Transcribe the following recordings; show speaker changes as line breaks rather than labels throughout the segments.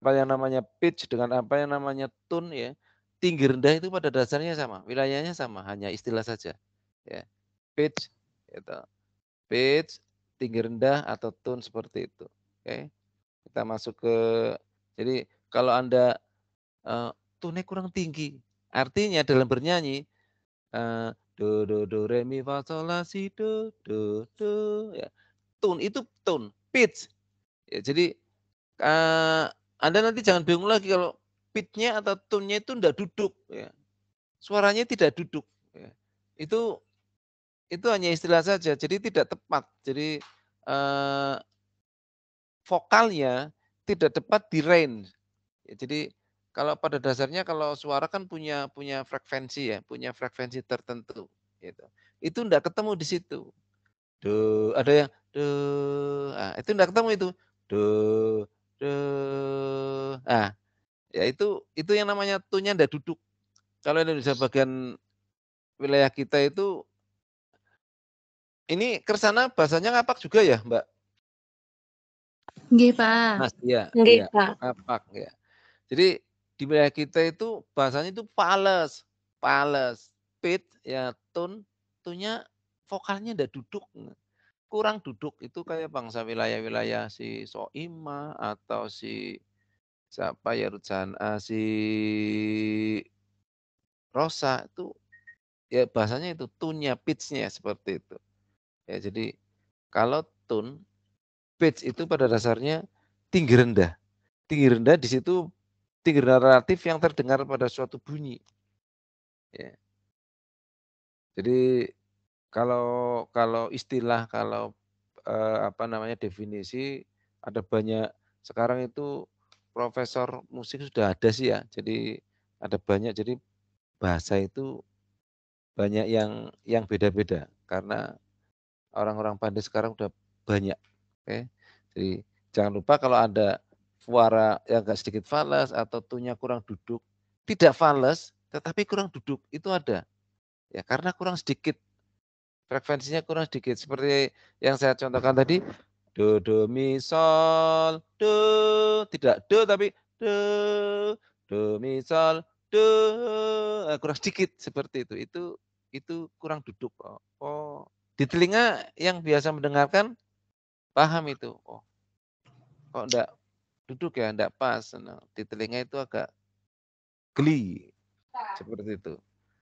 apa yang namanya pitch dengan apa yang namanya tone ya, tinggi rendah itu pada dasarnya sama, wilayahnya sama, hanya istilah saja, ya. Pitch gitu, pitch, tinggi rendah atau tone seperti itu, oke. Kita masuk ke jadi kalau Anda, tone-nya kurang tinggi, artinya dalam bernyanyi, do, re, mi, fa, sol, la, si, do, ya. Tone itu tone, pitch, ya jadi Anda nanti jangan bingung lagi kalau pitch-nya atau tone-nya itu ndak duduk ya, suaranya tidak duduk ya. Itu itu hanya istilah saja, jadi tidak tepat. Jadi, eee, vokalnya tidak tepat di range. Ya jadi kalau pada dasarnya kalau suara kan punya punya frekuensi ya, punya frekuensi tertentu gitu. Itu ndak ketemu di situ. Ada yang itu ndak ketemu itu. Do, do, ah. Ya itu yang namanya tune-nya ndak duduk. Kalau Indonesia bagian wilayah kita itu, ini ke sana bahasanya ngapak juga ya, Mbak?
Nggih, Pak.
Mas, iya
Nggih,
iya,
Pak.
ngapak ya. Jadi di wilayah kita itu bahasanya itu fales, fales, pitch ya tone-nya vokalnya ndak duduk, kurang duduk. Itu kayak bangsa wilayah-wilayah si Soimah atau si siapa ya, si Rosa itu ya bahasanya itu tune-nya, pitch-nya seperti itu. Ya jadi kalau tone, pitch itu pada dasarnya tinggi rendah. Tinggi rendah di situ tinggi relatif yang terdengar pada suatu bunyi. Ya. Jadi kalau kalau istilah kalau, apa namanya, definisi ada banyak sekarang itu profesor musik sudah ada sih ya. Jadi ada banyak, jadi bahasa itu banyak yang beda-beda karena orang-orang pandai sekarang udah banyak, oke. Jadi jangan lupa kalau ada suara yang agak sedikit fales atau tone-nya kurang duduk, tidak fales tetapi kurang duduk, itu ada. Ya karena kurang sedikit, frekuensinya kurang sedikit seperti yang saya contohkan tadi, do, mi, sol, do, tidak do tapi do, mi, sol, do, kurang sedikit seperti itu. Itu kurang duduk. Oh, di telinga yang biasa mendengarkan paham itu. Oh, kok ndak duduk ya, ndak pas. Nah, di telinga itu agak geli, seperti itu.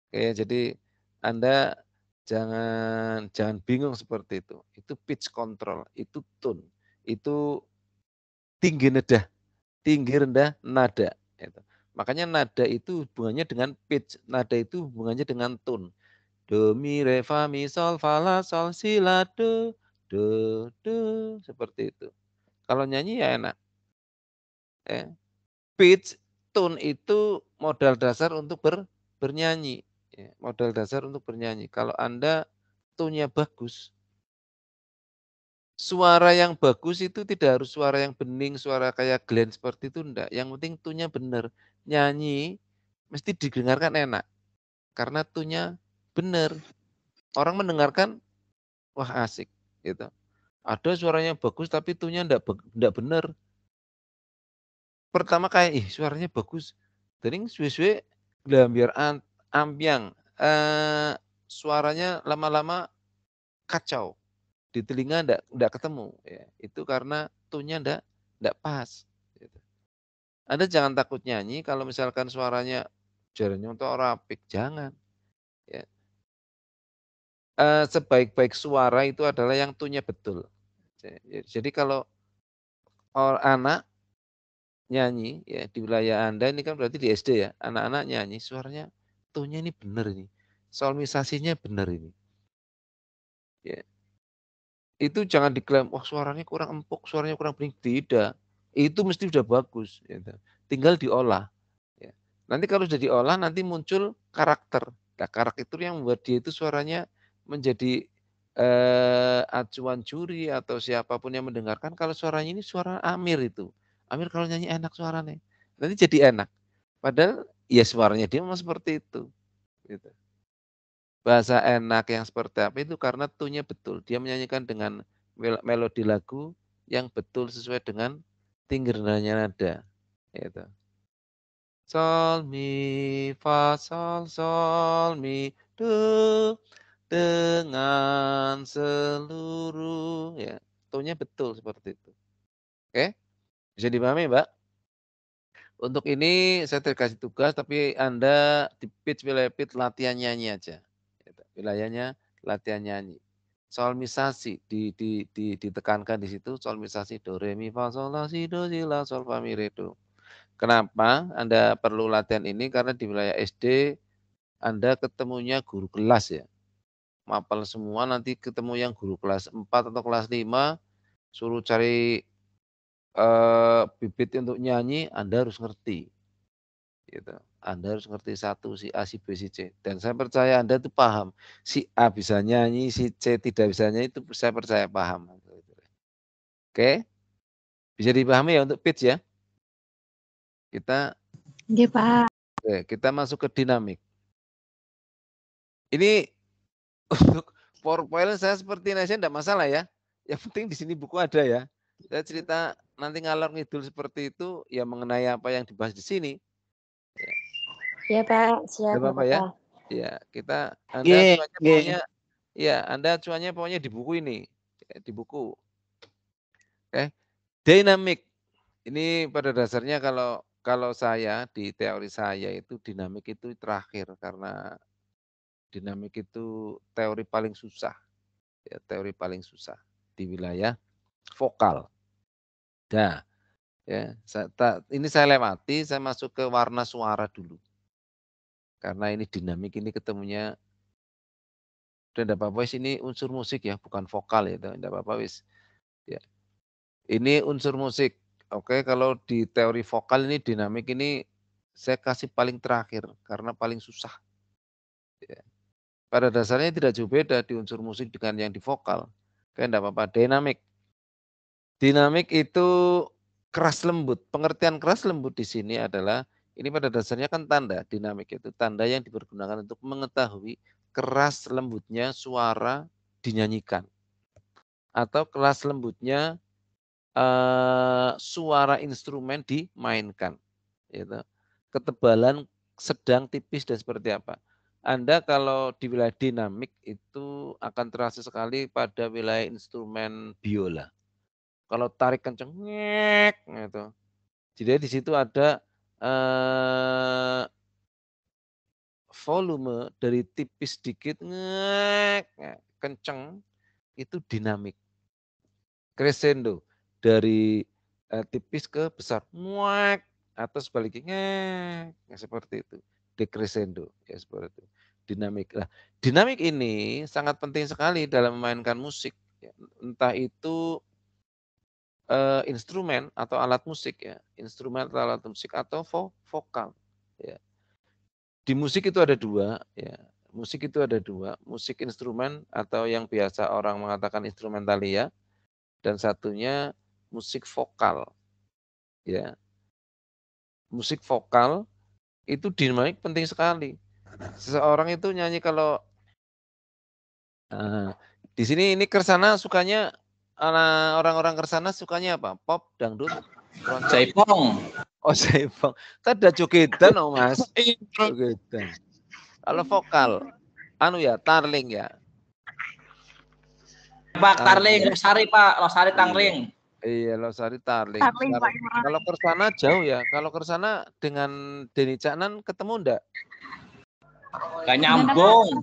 Oke, jadi Anda jangan jangan bingung seperti itu. Itu pitch control, itu tone, itu tinggi nada, tinggi rendah nada, gitu. Makanya nada itu hubungannya dengan pitch, nada itu hubungannya dengan tone. Do, mi, re, fa, mi, sol, fa, la, sol, si, la, do, seperti itu. Kalau nyanyi ya enak, ya. Pitch, tone itu modal dasar untuk bernyanyi, ya, modal dasar untuk bernyanyi. Kalau Anda tone-nya bagus, suara yang bagus itu tidak harus suara yang bening, suara kayak Glenn seperti itu enggak, yang penting tone-nya bener. Nyanyi mesti didengarkan enak, karena tone-nya bener. Orang mendengarkan, wah asik, gitu. Ada suaranya bagus tapi tone-nya ndak bener. Pertama kayak, ih suaranya bagus, teuing suwe-suwe lah biar ambyang, suaranya lama-lama kacau, di telinga ndak ketemu, ya. Itu karena tone-nya ndak pas, gitu. Anda jangan takut nyanyi kalau misalkan suaranya jarene entuk ora apik, jangan, ya. Sebaik-baik suara itu adalah yang tone-nya betul. Jadi kalau anak nyanyi ya di wilayah Anda ini kan berarti di SD ya, anak-anak nyanyi suaranya tone-nya ini bener ini, solmisasinya bener ini, ya. Itu jangan diklaim, "Wah suaranya kurang empuk, suaranya kurang bening," tidak. Itu mesti udah bagus gitu, tinggal diolah, ya. Nanti kalau sudah diolah nanti muncul karakter. Nah karakter itu yang membuat dia itu suaranya menjadi, acuan juri atau siapa pun yang mendengarkan kalau suaranya ini suara Amir itu. Amir kalau nyanyi enak suaranya, nanti jadi enak. Padahal ya suaranya dia memang seperti itu, gitu. Bahasa enak yang seperti apa itu karena tone-nya betul. Dia menyanyikan dengan melodi lagu yang betul sesuai dengan tinggi rendahnya nada. Itu. Sol mi fa sol mi do dengan seluruh ya. Tonnya betul seperti itu. Oke, bisa dipahami, Mbak? Untuk ini saya dikasih tugas tapi Anda di pitch wilayah pitch latihan nyanyi aja. Gitu. Wilayahnya latihan nyanyi. Solmisasi ditekankan di situ solmisasi do re mi fa sol la si do si la sol fa mi re do. Kenapa Anda perlu latihan ini? Karena di wilayah SD Anda ketemunya guru kelas ya. Mapel semua nanti ketemu yang guru kelas 4 atau kelas 5 suruh cari bibit untuk nyanyi Anda harus ngerti. Gitu. Anda harus ngerti satu si A, si B, si C. Dan saya percaya Anda itu paham. Si A bisa nyanyi, si C tidak bisa nyanyi itu saya percaya paham. Oke, bisa dipahami ya untuk pitch ya. Kita
Nggih, Pak.
oke, kita masuk ke dinamik. Ini untuk PowerPoint saya seperti Indonesia tidak masalah ya. Yang penting di sini buku ada ya. Saya cerita nanti ngalor ngidul seperti itu ya mengenai apa yang dibahas di sini.
Ya, Pak. Siap,
Tidak apa-apa ya.
apa-apa.
Ya, kita Anda
Nggih,
acuannya
nggih.
pokoknya ya, Anda acuannya pokoknya di buku ini. Di buku. Oke. Dynamic. Ini pada dasarnya kalau saya di teori saya itu dinamik itu terakhir karena dinamik itu teori paling susah. Ya, teori paling susah di wilayah vokal. Nah, ya, ini saya lewati, saya masuk ke warna suara dulu. Karena ini dinamik ini ketemunya dan tidak apa-apa ini unsur musik ya, bukan vokal ya, tidak apa-apa wis. Ya. Ini unsur musik. Oke, kalau di teori vokal ini dinamik ini saya kasih paling terakhir karena paling susah. Ya. Pada dasarnya tidak jauh beda di unsur musik dengan yang di vokal. Oke, tidak apa-apa. Dinamik. Dinamik itu keras lembut. Pengertian keras lembut di sini adalah ini pada dasarnya kan tanda dinamik itu tanda yang dipergunakan untuk mengetahui keras lembutnya suara dinyanyikan atau keras lembutnya suara instrumen dimainkan. Gitu. Ketebalan sedang, tipis dan seperti apa. Anda kalau di wilayah dinamik itu akan terasa sekali pada wilayah instrumen biola. Kalau tarik kenceng, ngek, gitu. Jadi di situ ada volume dari tipis sedikit, ngek, kenceng, itu dinamik. Crescendo dari tipis ke besar, muak, atau sebaliknya, ngek, seperti itu. Decrescendo, ya seperti itu. Dinamik. Nah, dinamik ini sangat penting sekali dalam memainkan musik. Ya. Entah itu instrumen atau alat musik ya, instrumen atau alat musik atau vokal. Ya. Di musik itu ada dua, ya. Musik itu ada dua, musik instrumen atau yang biasa orang mengatakan instrumentalia, dan satunya musik vokal. Ya. Musik vokal itu dinamik penting sekali. Seseorang itu nyanyi kalau di sini ini Kersana sukanya orang-orang Kersana sukanya apa? Pop, dangdut, keroncong?
Jaipong.
Oh, Jaipong. Kan ada jogedan oh, Mas. Jogedan. Kalau vokal, anu ya, tarling ya.
Pak Tarling, Losari Pak, Losari Tangling.
Iya, Losari Tarling. Kalau Kersana jauh ya. Kalau Kersana dengan Denny Caknan ketemu enggak?
Gak nyambung.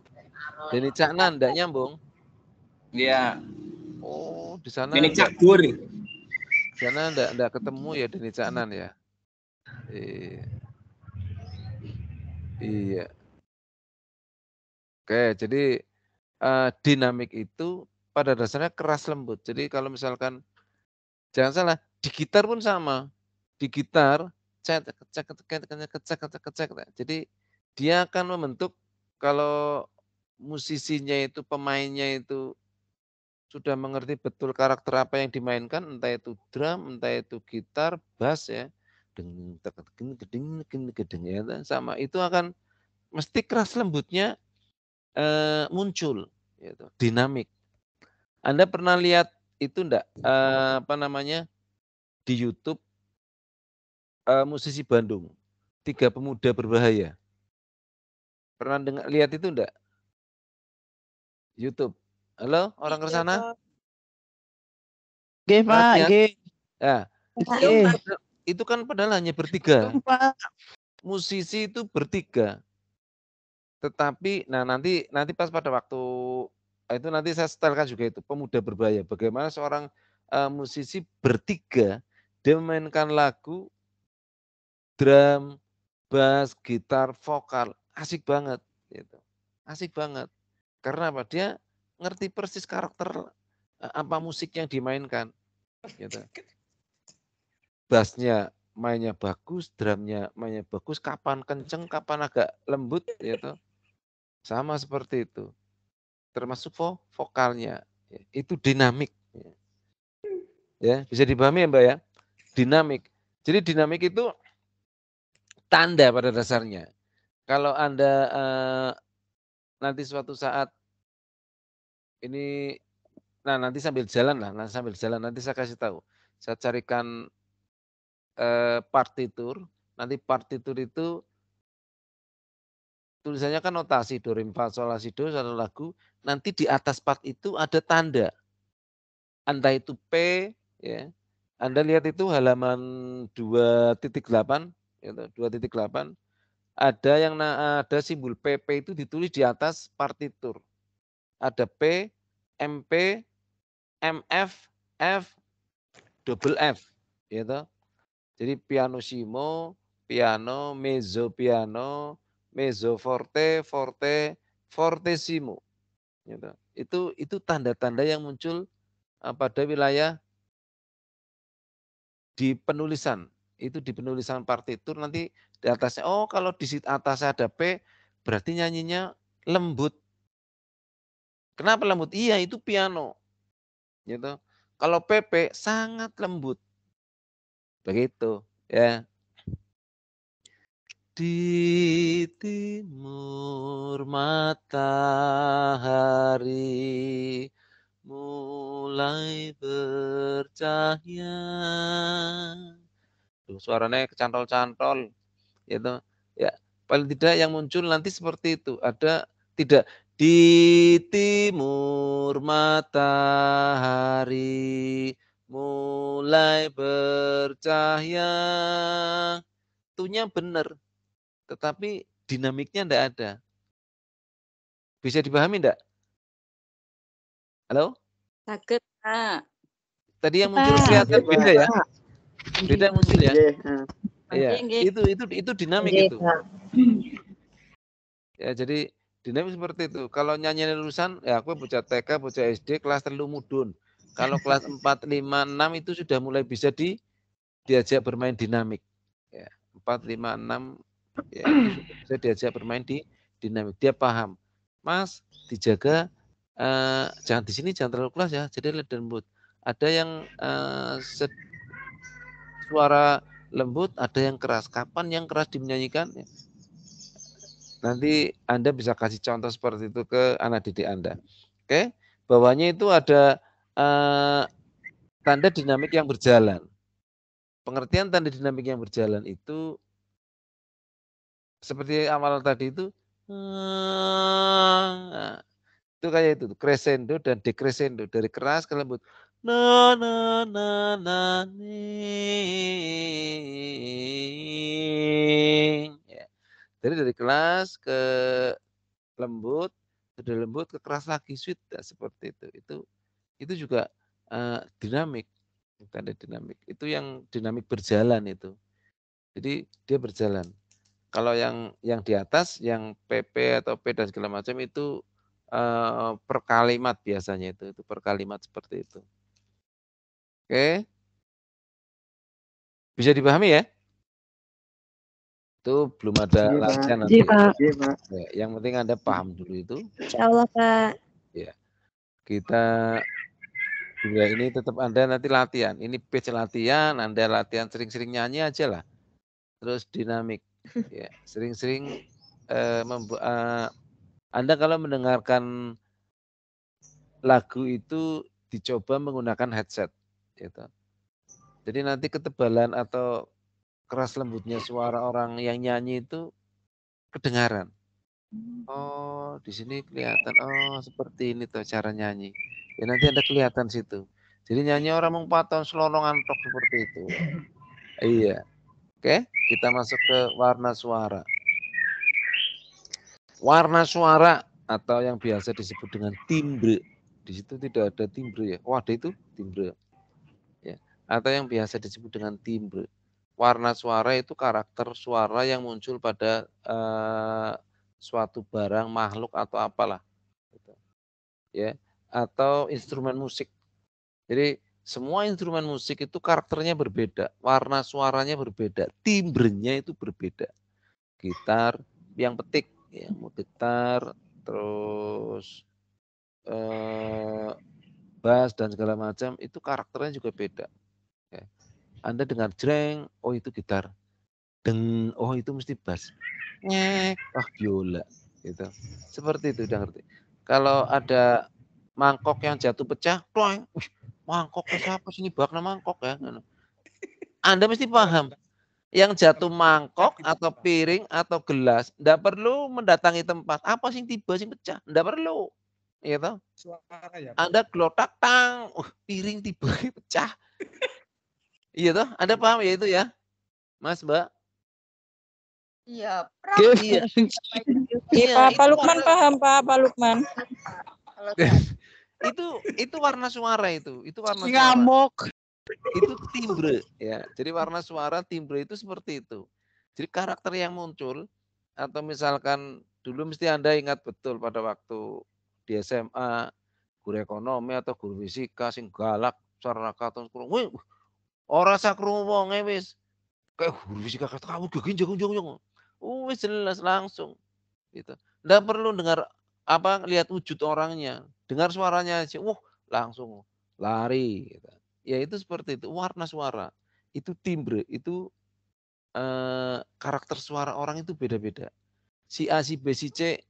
Denny Caknan enggak nyambung?
Iya.
Oh, di sana
Ini
enggak.
Cagur.
Di sana enggak ketemu ya Denny Caknan ya. Iya. Iya. Oke, jadi dinamik itu pada dasarnya keras lembut. Jadi kalau misalkan jangan salah, di gitar pun sama. Di gitar kecek. Jadi dia akan membentuk kalau musisinya itu pemainnya itu sudah mengerti betul karakter apa yang dimainkan, entah itu drum, entah itu gitar, bass ya. Gedeng ya sama itu akan mesti keras lembutnya muncul gitu, dinamik. Anda pernah lihat itu enggak apa namanya di YouTube musisi Bandung, 3 Pemuda Berbahaya. Pernah lihat itu enggak? YouTube. Halo, orang ke sana?
G, Pak,
Lihat?
G.
Ya, itu kan padahal hanya bertiga.
Pak.
Musisi itu bertiga. Tetapi nanti pas pada waktu itu nanti saya setelkan juga itu Pemuda Berbahaya. Bagaimana seorang musisi bertiga dia memainkan lagu, drum, bass, gitar, vokal, asik banget gitu. Asik banget. Karena apa? Dia ngerti persis karakter apa musik yang dimainkan gitu. Bassnya mainnya bagus, drumnya mainnya bagus, kapan kenceng, kapan agak lembut gitu. Sama seperti itu. Termasuk vokalnya. Itu dinamik. Ya, bisa dipahami ya, Mbak ya? Dinamik. Jadi dinamik itu tanda pada dasarnya. Kalau Anda nanti suatu saat ini nanti sambil jalan nanti saya kasih tahu. Saya carikan partitur, nanti partitur itu tulisannya kan notasi do re mi fa sol la si do satu lagu, nanti di atas part itu ada tanda. Entah itu P ya. Anda lihat itu halaman 2.8 gitu, 2.8 ada yang ada simbol PP itu ditulis di atas partitur. Ada P, MP, MF, F, double F gitu. Jadi pianissimo, piano, mezzo piano, mezzo forte, forte, fortissimo. Gitu. Itu tanda-tanda yang muncul pada wilayah di penulisan. Itu di penulisan partitur nanti di atasnya, oh kalau di atasnya ada P, berarti nyanyinya lembut. Kenapa lembut? Iya itu piano. Gitu. Kalau PP sangat lembut. Begitu ya. Di timur matahari mulai bercahaya. Tuh, suaranya kecantol-cantol gitu. Ya, paling tidak yang muncul nanti seperti itu. Ada tidak di timur matahari mulai bercahaya. Itunya benar, tetapi dinamiknya enggak ada. Bisa dipahami enggak? Halo?
Sakit, Pak.
Tadi yang muncul kelihatan beda ya? Beda yang muncul ya? Iya, itu dinamik itu. Ya, jadi dinamik seperti itu. Kalau nyanyi lulusan, ya aku bocah TK, bocah SD, kelas 3 mudun. Kalau kelas 4, 5, 6 itu sudah mulai bisa diajak bermain dinamik. Ya, 4, 5, 6 ya itu sudah bisa diajak bermain di dinamik. Dia paham. Mas, dijaga jangan di sini jangan terlalu keras ya, jadi lembut. Ada yang suara lembut, ada yang keras. Kapan yang keras dinyanyikan? Nanti Anda bisa kasih contoh seperti itu ke anak didik Anda. Oke, bawahnya itu ada tanda dinamik yang berjalan. Pengertian tanda dinamik yang berjalan itu seperti awal tadi itu, itu kayak itu crescendo dan decrescendo, dari keras ke lembut. Na na na na ya. Jadi dari keras ke lembut, sudah lembut ke keras lagi, sweet seperti itu. Itu juga dinamik, tanda dinamik. Itu yang dinamik berjalan itu. Jadi dia berjalan. Kalau yang di atas, yang PP atau P dan segala macam itu per kalimat biasanya itu per kalimat seperti itu. Oke, bisa dipahami ya? Itu belum ada latihan nanti. Ya, yang penting Anda paham dulu itu.
Insyaallah, Pak.
Ya, kita juga ini tetap Anda nanti latihan. Ini page latihan, Anda latihan sering-sering nyanyi aja lah. Terus dinamik. Ya, sering-sering Anda kalau mendengarkan lagu itu dicoba menggunakan headset gitu. Jadi nanti ketebalan atau keras lembutnya suara orang yang nyanyi itu kedengaran. Oh, di sini kelihatan. Oh, seperti ini tuh cara nyanyi. Ya nanti ada kelihatan situ. Jadi nyanyi orang mengpaton selolongan tok seperti itu. Iya. Oke, kita masuk ke warna suara. Warna suara atau yang biasa disebut dengan timbre. Di situ tidak ada timbre ya. Oh, ada itu timbre. Ya. Atau yang biasa disebut dengan timbre. Warna suara itu karakter suara yang muncul pada suatu barang, makhluk atau apalah. Gitu. Ya, atau instrumen musik. Jadi semua instrumen musik itu karakternya berbeda, warna suaranya berbeda, timbrenya itu berbeda. Gitar, yang petik, ya, gitar, terus bass dan segala macam itu karakternya juga beda. Ya. Anda dengar jreng, oh itu gitar, deng, oh itu mesti bass, nyek, ah biola, gitu. Seperti itu, udah ngerti. Kalau ada mangkok yang jatuh pecah, toeng, mangkoknya siapa sini bakna mangkok ya? Anda mesti paham. Yang jatuh mangkok atau piring atau gelas, ndak perlu mendatangi tempat. Apa sih tiba sih pecah? Ndak perlu. Iya toh?
Suara ya.
Anda gelotak tang, piring tiba pecah. Iya toh? Anda paham ya itu ya? Mas, Mbak?
Iya.
Iya.
Iya, Pak Lukman paham, Pak Lukman.
Itu warna suara itu warna suara.
Ngamuk.
Itu timbre ya. Jadi warna suara timbre itu seperti itu. Jadi karakter yang muncul atau misalkan dulu mesti Anda ingat betul pada waktu di SMA guru ekonomi atau guru fisika sing galak cara katon kurang. Wih, ora sak krungu wonge wis kayak guru fisika kata kamu jagung. Wis jelas langsung gitu. Nggak perlu dengar apa lihat wujud orangnya, dengar suaranya aja. Langsung lari gitu. Ya itu seperti itu, warna suara, itu timbre, itu karakter suara orang itu beda-beda. Si A, si B, si C,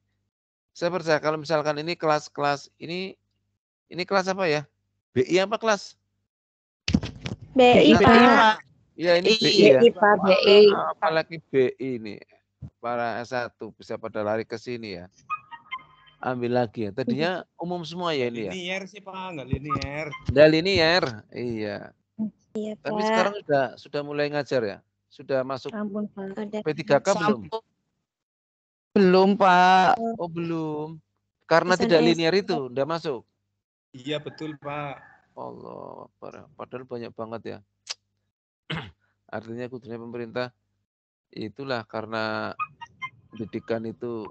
saya percaya kalau misalkan ini kelas-kelas, ini kelas apa ya? BI apa kelas?
BI, Pak.
Iya ini BI ya.
BI, Pak, BI.
Apalagi BI ini, para S1 bisa pada lari ke sini ya. Ambil lagi ya. Tadinya umum semua ya ini ya.
Linier sih Pak, nggak linier.
Udah linier, iya.
Iya, Pak.
Tapi sekarang sudah mulai ngajar ya? Sudah masuk
Ampun, Pak. Udah.
P3K belum?
Belum, Pak.
Oh belum. Karena
Pesan
tidak
S.
linier itu, udah masuk.
Iya betul Pak.
Allah, padahal banyak banget ya. Artinya kudunya pemerintah itulah karena pendidikan itu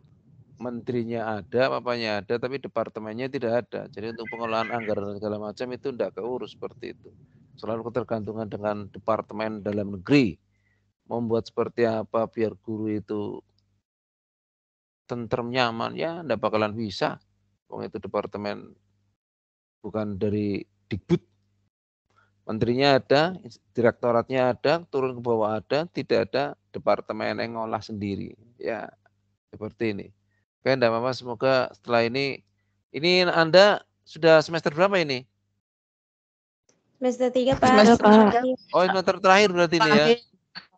menterinya ada, papanya ada, tapi departemennya tidak ada. Jadi untuk pengelolaan anggaran dan segala macam itu tidak keurus seperti itu. Selalu ketergantungan dengan departemen dalam negeri. Membuat seperti apa biar guru itu tentrem nyaman, ya tidak bakalan bisa. Wong itu departemen bukan dari Dikbud. Menterinya ada, direktoratnya ada, turun ke bawah ada, tidak ada departemen yang ngolah sendiri. Ya, seperti ini. Oke, enggak apa-apa, semoga setelah ini Anda sudah semester berapa ini?
Semester 3, Pak.
Oh, semester terakhir berarti ini ya.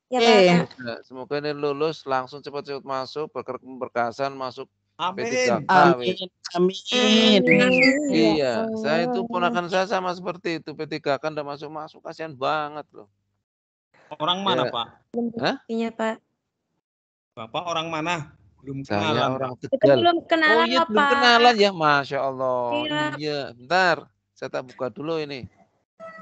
Ya, Pak.
Nah, semoga ini lulus, langsung cepat-cepat masuk, berkerkasan, masuk
Amin.
P3K.
Amin.
Iya, saya itu ponakan saya sama seperti itu, P3K kan udah masuk-masuk, kasihan banget loh.
Orang mana
Ya.
Pak?
Hah?
Iya, Pak.
Bapak orang mana? Belum
Saya
kenalan
orang
Pak.
Kita
Tegal.
belum kenalan,
Oh iya,
loh,
belum
Pak.
kenalan ya, Masya Allah.
Iya.
Iya, bentar, saya tak buka dulu ini.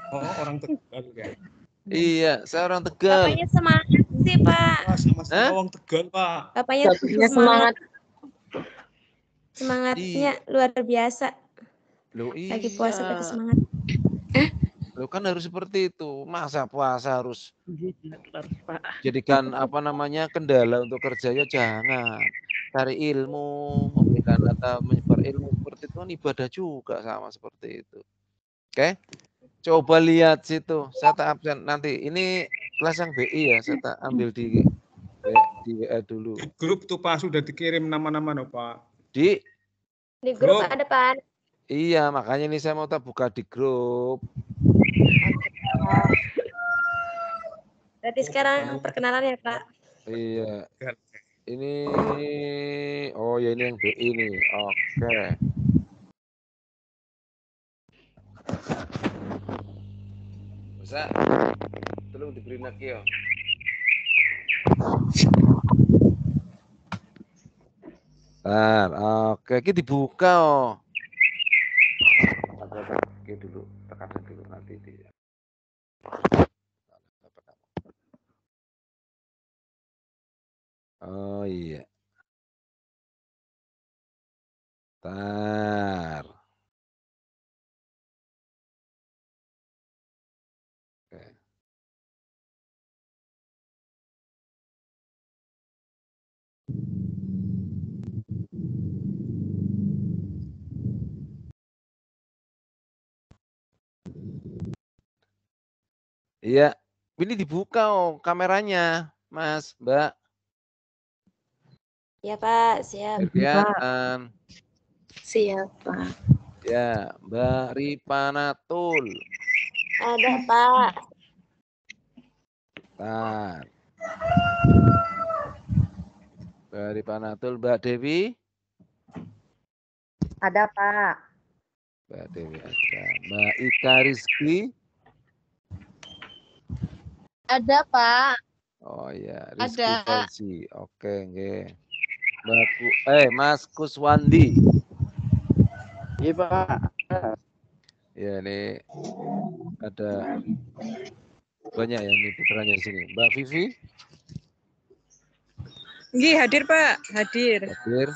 Oh orang Tegal ya.
Iya, saya orang Tegal.
Bapaknya semangat sih, Pak.
Wah sama-sama
Hah?
orang Tegal Pak.
Bapaknya semangat. Semangatnya luar biasa.
Loh iya.
Lagi puasa pakai semangat.
Loh kan harus seperti itu. Masa puasa harus jadikan apa namanya kendala untuk kerja, ya jangan. Cari ilmu, memberikan atau menyebar ilmu seperti itu kan ibadah juga sama seperti itu. Oke? Coba lihat situ. Saya tak absen nanti. Ini kelas yang BI ya, saya tak ambil di WA dulu.
Di grup tuh Pak sudah dikirim nama-nama no Pak.
Di
grup
Grup.
ada, Pak.
Iya, makanya ini saya mau tak buka di grup.
Berarti sekarang perkenalan ya, Kak.
Iya.
Tegal.
Ini oh ya ini yang BI nih. Oke. Bisa tolong diberi lagi ya. Oke, ini dibuka oh. Oke dulu, tekan dulu nanti di. Oh iya. Tar. Oke. Iya, ini dibuka oh kameranya, Mas, Mbak.
Ya, Pak. Siap.
Biar kelihatan.
Siap, Pak.
Ya, Mbak Ripanatul.
Ada, Pak.
Tar. Mbak Ripanatul, Mbak Dewi.
Ada, Pak.
Mbak Dewi ada. Mbak Ika Rizky.
Ada, Pak.
Oh ya, Rizky
Ada.
Fauzi. Oke, nggih. Mas Kuswandi.
Iya Pak.
Ya, ini ada banyak ya ini putranya di sini. Mbak Vivi
Nggih, hadir, Pak. Hadir.
hadir.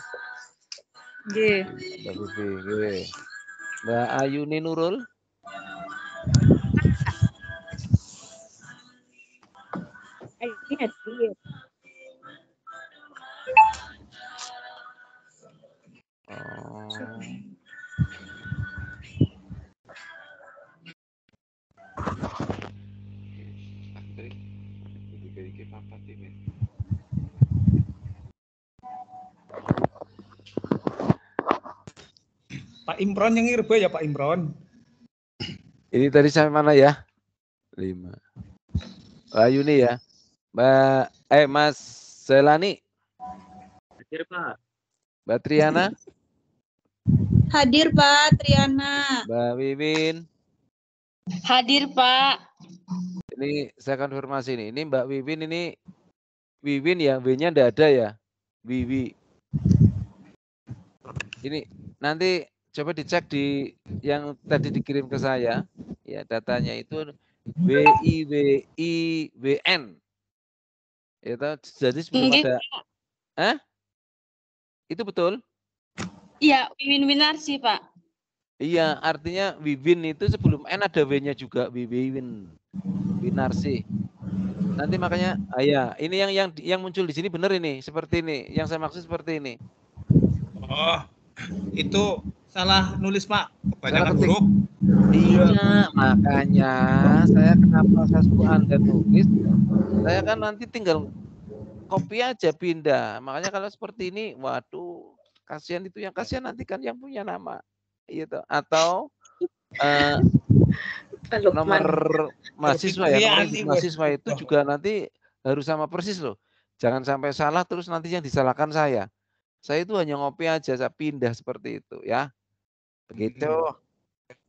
Nggih.
Mbak Vivi, nggih. Mbak Ayuni Nurul.
Ini hadir.
Oh.
Pak Imron yang ngirba ya Pak Imron.
Ini tadi sampai mana ya? 5. Mbak Ayuni ya. Mas Selani.
Hadir, Pak.
Mbak Triana.
Hadir, Pak. Triana.
Mbak Wiwin.
Hadir, Pak.
Ini saya konfirmasi nih. Ini Mbak Wiwin ini Wiwin ya, W-nya enggak ada ya. Wiwi. Ini nanti coba dicek di yang tadi dikirim ke saya. Ya, datanya itu WIWIWN. Itu jadi sebelum ada Itu betul?
Iya, Wiwin Winarsi, Pak.
Iya, artinya Wiwin itu sebelum N ada W-nya juga, Wiwin. Winarsi. Nanti makanya ya, ini yang muncul di sini benar ini, seperti ini. Yang saya maksud seperti ini.
Oh, itu salah nulis Pak. Kebanyakan
ketik.
huruf.
Iya, makanya kenapa saya suruh Anda nulis, saya kan nanti tinggal copy aja pindah. Makanya kalau seperti ini, waduh, kasihan itu yang kasihan nanti kan yang punya nama. Gitu. Atau nomor mahasiswa ya, nomor mahasiswa itu juga nanti harus sama persis loh. Jangan sampai salah terus nanti yang disalahkan saya. Saya itu hanya ngopi aja, saya pindah seperti itu ya. Begitu.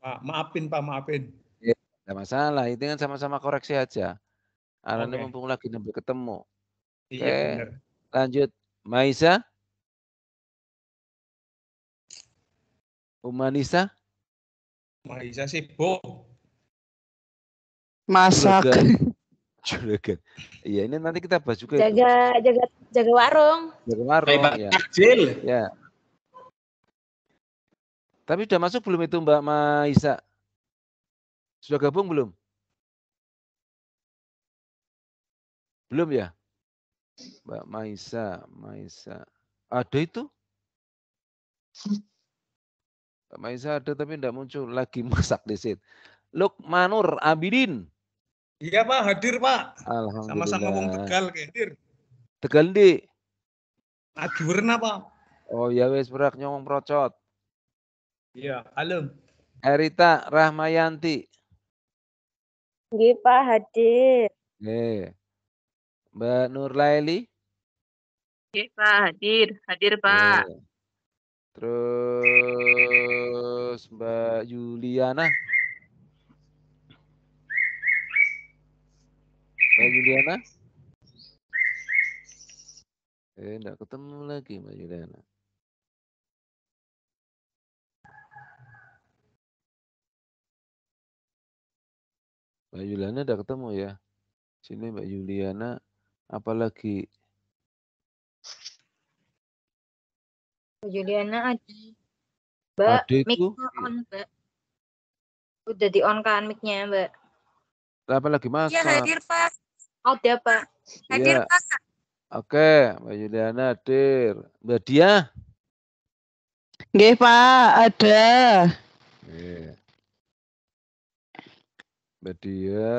Pak, maafin Pak, maafin.
Ya, enggak masalah, itu kan sama-sama koreksi aja. Ini
Oke.
mumpung lagi sampai ketemu.
Iya
Oke,
benar.
lanjut. Maisa. Umanisa.
Maisa sibuk.
Masak.
Juragan. Iya, ini nanti kita bahas juga itu.
Jaga warung.
Jaga warung ya.
Takjil.
Ya. Tapi sudah masuk belum itu Mbak Maisa? Sudah gabung belum? Belum ya? Mbak Maisa. Ada itu? Mbak Maisa ada tapi tidak muncul. Lagi masak di situ. Lukmanur Abidin.
Iya Pak, hadir Pak.
Alhamdulillah.
Sama-sama wong Tegal hadir.
Tegal ndi?
Lagi warna Pak.
Oh ya wes berak nyomong procot.
Iya, halo.
Erita Rahmayanti.
Nggih, Pak, hadir.
Nih. Nurlaili.
Oke, Pak. Hadir, Pak.
Ya. Terus Mbak Yuliana. Mbak Yuliana? Enggak ketemu lagi Mbak Yuliana. Mbak Yuliana udah ketemu ya. Sini Mbak Yuliana, apalagi
Mbak Juliana ada. Mbak,
Ade itu,
mic-nya on, Mbak. Udah di-on kan mic-nya, Mbak.
apalagi
Iya,
masak.
hadir, Pak.
Ada, Pak.
Hadir,
Iya.
Pak.
Oke, Mbak Yuliana hadir. Mbak Dia?
Nggih, Pak. Ada.
Iya. Mbak Dia,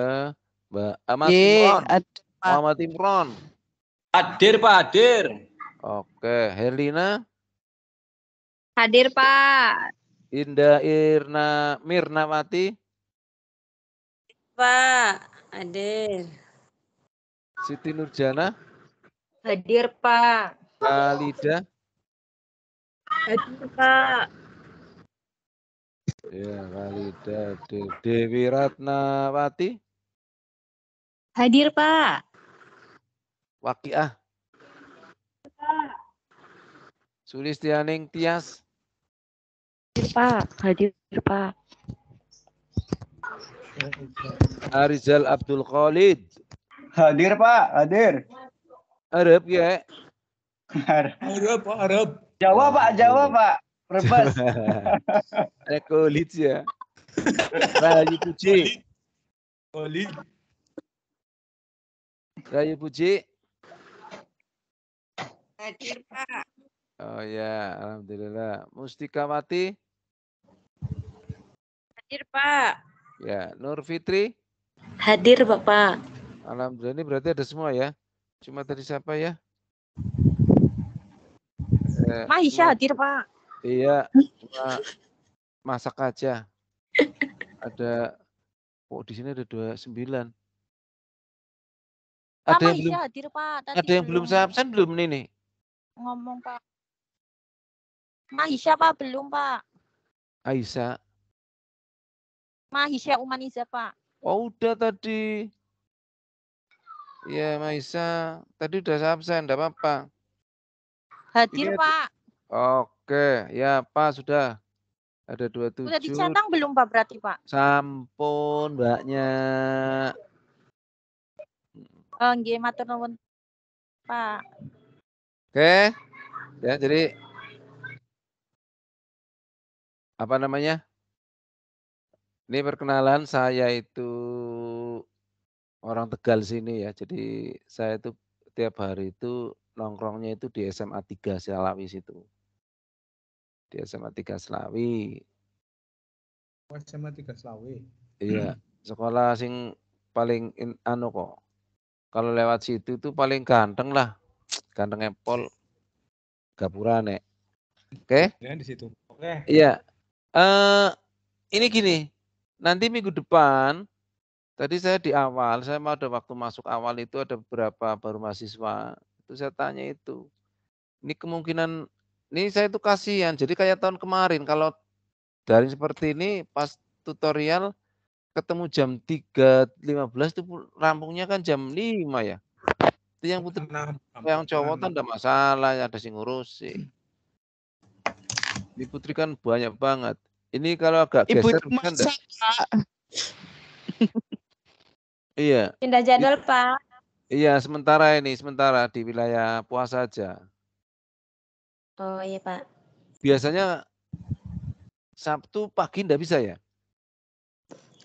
Mbak Ahmad
Nggih,
Imron.
ada, Pak.
Muhammad Imron.
Hadir, Pak, hadir.
Oke, Herlina,
Hadir, Pak.
Indah Mirnawati,
Pak, hadir.
Siti Nurjana,
Hadir, Pak.
Khalida,
Hadir, Pak.
ya Khalida, Dewi Ratnawati,
Hadir, Pak.
Waqiah, Sulistianing Tias,
Hadir, Pak. Hadir, Pak.
Arizal Abdul Khalid.
Hadir, Pak. Hadir.
Arab ya.
Arab, Pak, Arab.
Jawa, Pak. Jawa, Pak. Brebes.
Ada Khalid ya. Rayu Puji.
Oli.
Rayu Puji.
Hadir, Pak.
Oh ya, alhamdulillah. Mustikawati.
Hadir, Pak.
Ya, Nur Fitri.
Hadir, Bapak.
Alhamdulillah, ini berarti ada semua ya. Cuma tadi siapa ya?
Mahisha hadir, Pak.
Iya, cuma masak aja. Ada, oh di sini ada 29. Ada yang belum,
hadir, Pak. Tadi
ada yang belum absen belum ini?
ngomong, Pak. Mahisha, Pak, belum, Pak.
Aisyah.
Mahisha Umaniza, Pak.
Oh udah tadi. Iya, Maisa. Tadi udah absen, enggak apa-apa.
Hadir,
Ini
Pak.
Oke, ya Pak sudah. Ada 27.
Udah dicentang belum, Pak, berarti, Pak?
Sampun, Mbaknya.
Nggih, matur nuwun, Pak.
Oke. Ya, jadi apa namanya? Ini perkenalan, saya itu orang Tegal sini ya. Jadi saya itu tiap hari itu nongkrongnya itu di SMA 3 Slawi situ. Di SMA 3 Slawi.
SMA 3 Slawi.
Iya, sekolah sing paling anu kok. Kalau lewat situ itu paling ganteng lah. Ganteng Apple. Gapurane. Oke?
Ya, di situ. Oke.
Iya. Ini gini. Nanti minggu depan, tadi saya di awal, saya mau ada waktu masuk awal itu ada beberapa baru mahasiswa. Itu saya tanya itu. Ini kemungkinan, ini saya itu kasihan. Jadi kayak tahun kemarin, kalau daring seperti ini, pas tutorial ketemu jam 3.15 itu rampungnya kan jam 5 ya. Itu yang putri, yang cowok kan ada masalah, ada sing ngurusi. Ini putri kan banyak banget. Ini kalau agak geser bisa enggak? Iya.
Pindah jadwal, Pak.
Iya, sementara di wilayah puasa aja.
Oh iya, Pak.
Biasanya Sabtu pagi enggak bisa ya?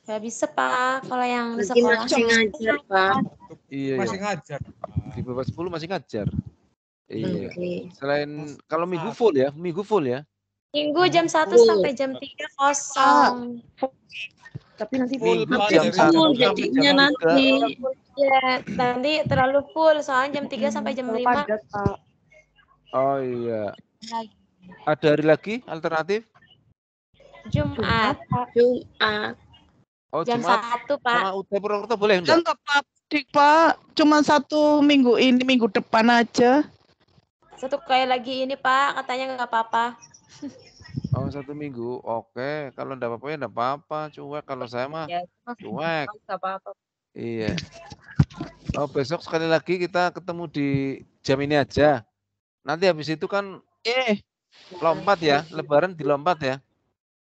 Gak bisa, Pak. Kalau yang di
Masih
sekolah.
ngajar, Pak.
Iya,
Masih ngajar.
di bawah 10 masih ngajar. Iya.
Oke.
Selain kalau minggu full ya,
Minggu jam 1 sampai jam 3 kosong.
Tapi nanti
Minggu
Full,
jam
Pak,
1
full
sampai
jadinya
jam
nanti.
3.
Ya, nanti terlalu full. Soalnya jam 3 sampai jam 5.
Padat, Pak.
Oh iya. Ada hari lagi alternatif?
Jumat.
Jumat.
Oh,
Jam
Jumat
1, Pak.
sama UT Purwokerto boleh
Enggak,
enggak?
Pak. mudik, Pak. Cuma 1 minggu ini, minggu depan aja.
1 kali lagi ini, Pak, katanya nggak apa-apa.
Oh, 1 minggu. Oke, kalau enggak apa-apa ya enggak apa-apa, cuek. Kalau saya mah
Ya,
cuek.
nggak apa-apa.
Iya. Oh, besok sekali lagi kita ketemu di jam ini aja. Nanti habis itu kan lompat ya, lebaran dilompat ya.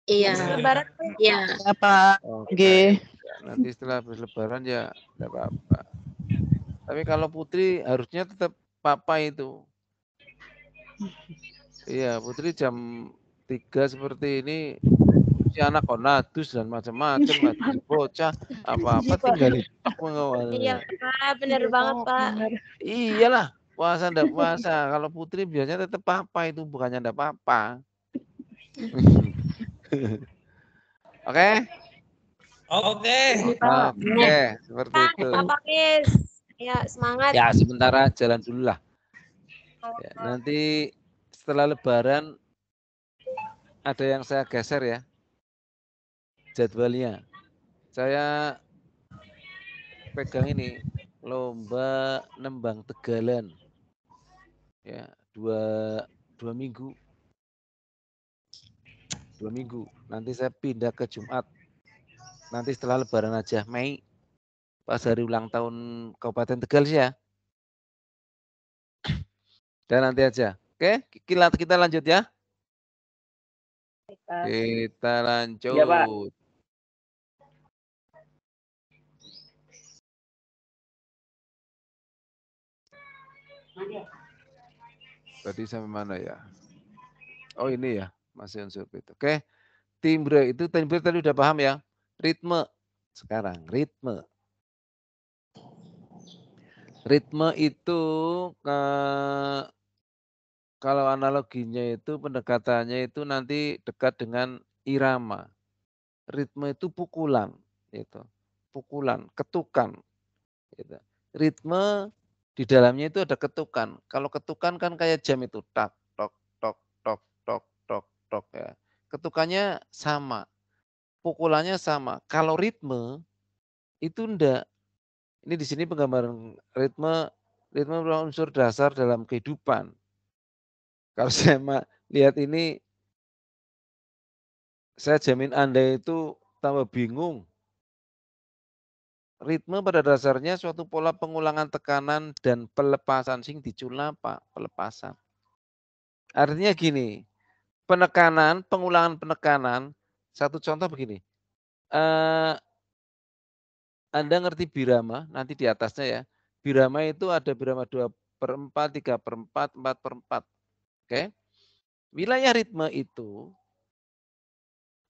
Iya.
Lebaran
Iya.
Ya, Pak.
Oke.
Nggih.
Nanti setelah habis lebaran ya enggak apa-apa. Tapi kalau Putri harusnya tetap papa itu. Iya, Putri jam 3 seperti ini si anak konadus dan macam-macam, ngaji bocah, apa-apa tinggal ditok mengawalnya.
Iya, Pak, bener banget, Pak.
Iyalah, puasa ndak puasa. Kalau Putri biasanya tetap papa itu, bukannya ndak papa. Oke?
Oke.
Oke, seperti itu.
Pak Mis. Ya, semangat.
Ya, sementara jalan dulu lah. Ya, nanti setelah lebaran ada yang saya geser ya jadwalnya. Saya pegang ini lomba nembang tegalan ya 2 minggu 2 minggu nanti saya pindah ke Jumat nanti setelah lebaran aja Mei pas hari ulang tahun Kabupaten Tegal sih ya dan nanti aja oke kita lanjut ya kita lanjut
Iya, Pak.
tadi sampai mana ya oh ini ya masih unsur itu oke timbre tadi udah paham ya ritme sekarang ritme itu kalau analoginya itu pendekatannya itu nanti dekat dengan irama. Ritme itu pukulan, gitu. Pukulan, ketukan. Gitu. Ritme di dalamnya itu ada ketukan. Kalau ketukan kan kayak jam itu tak tok tok tok tok tok tok ya. Ketukannya sama, pukulannya sama. Kalau ritme itu enggak. Ini di sini penggambaran ritme merupakan unsur dasar dalam kehidupan. Kalau saya lihat ini, saya jamin Anda itu tambah bingung. Ritme pada dasarnya suatu pola pengulangan tekanan dan pelepasan. Sing dicula Pak, pelepasan. Artinya gini, pengulangan penekanan, satu contoh begini. Anda ngerti birama, nanti di atasnya ya. Birama itu ada birama 2/4, 3/4, 4/4. Oke. Wilayah ritme itu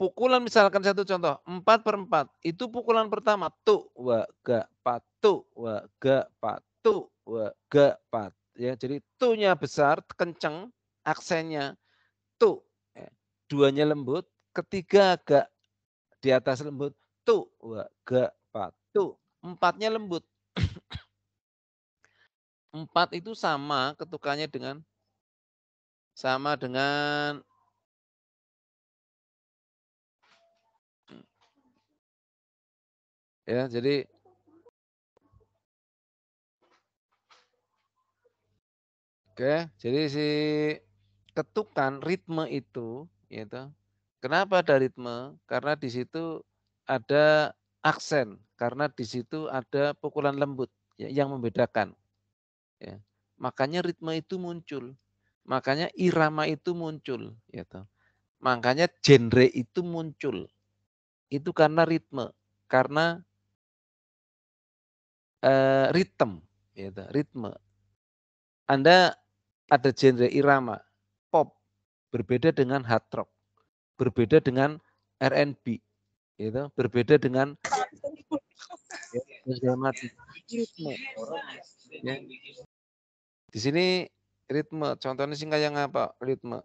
pukulan misalkan satu contoh 4/4 itu pukulan pertama tu wa ga patu wa ga patu wa ga pat ya jadi tu-nya besar kenceng aksennya tu ya. Duanya lembut ketiga agak di atas lembut tu wa ga patu empatnya lembut 4 itu sama ketukannya dengan ya jadi oke jadi si ketukan ritme itu gitu kenapa ada ritme karena di situ ada aksen karena di situ ada pukulan lembut ya, yang membedakan ya makanya ritme itu muncul makanya irama itu muncul gitu makanya genre itu muncul itu karena ritme karena ritme Anda ada genre irama pop berbeda dengan hard rock berbeda dengan R&B gitu berbeda dengan ritme ya. Di sini ritme contohnya sih kayak apa ritme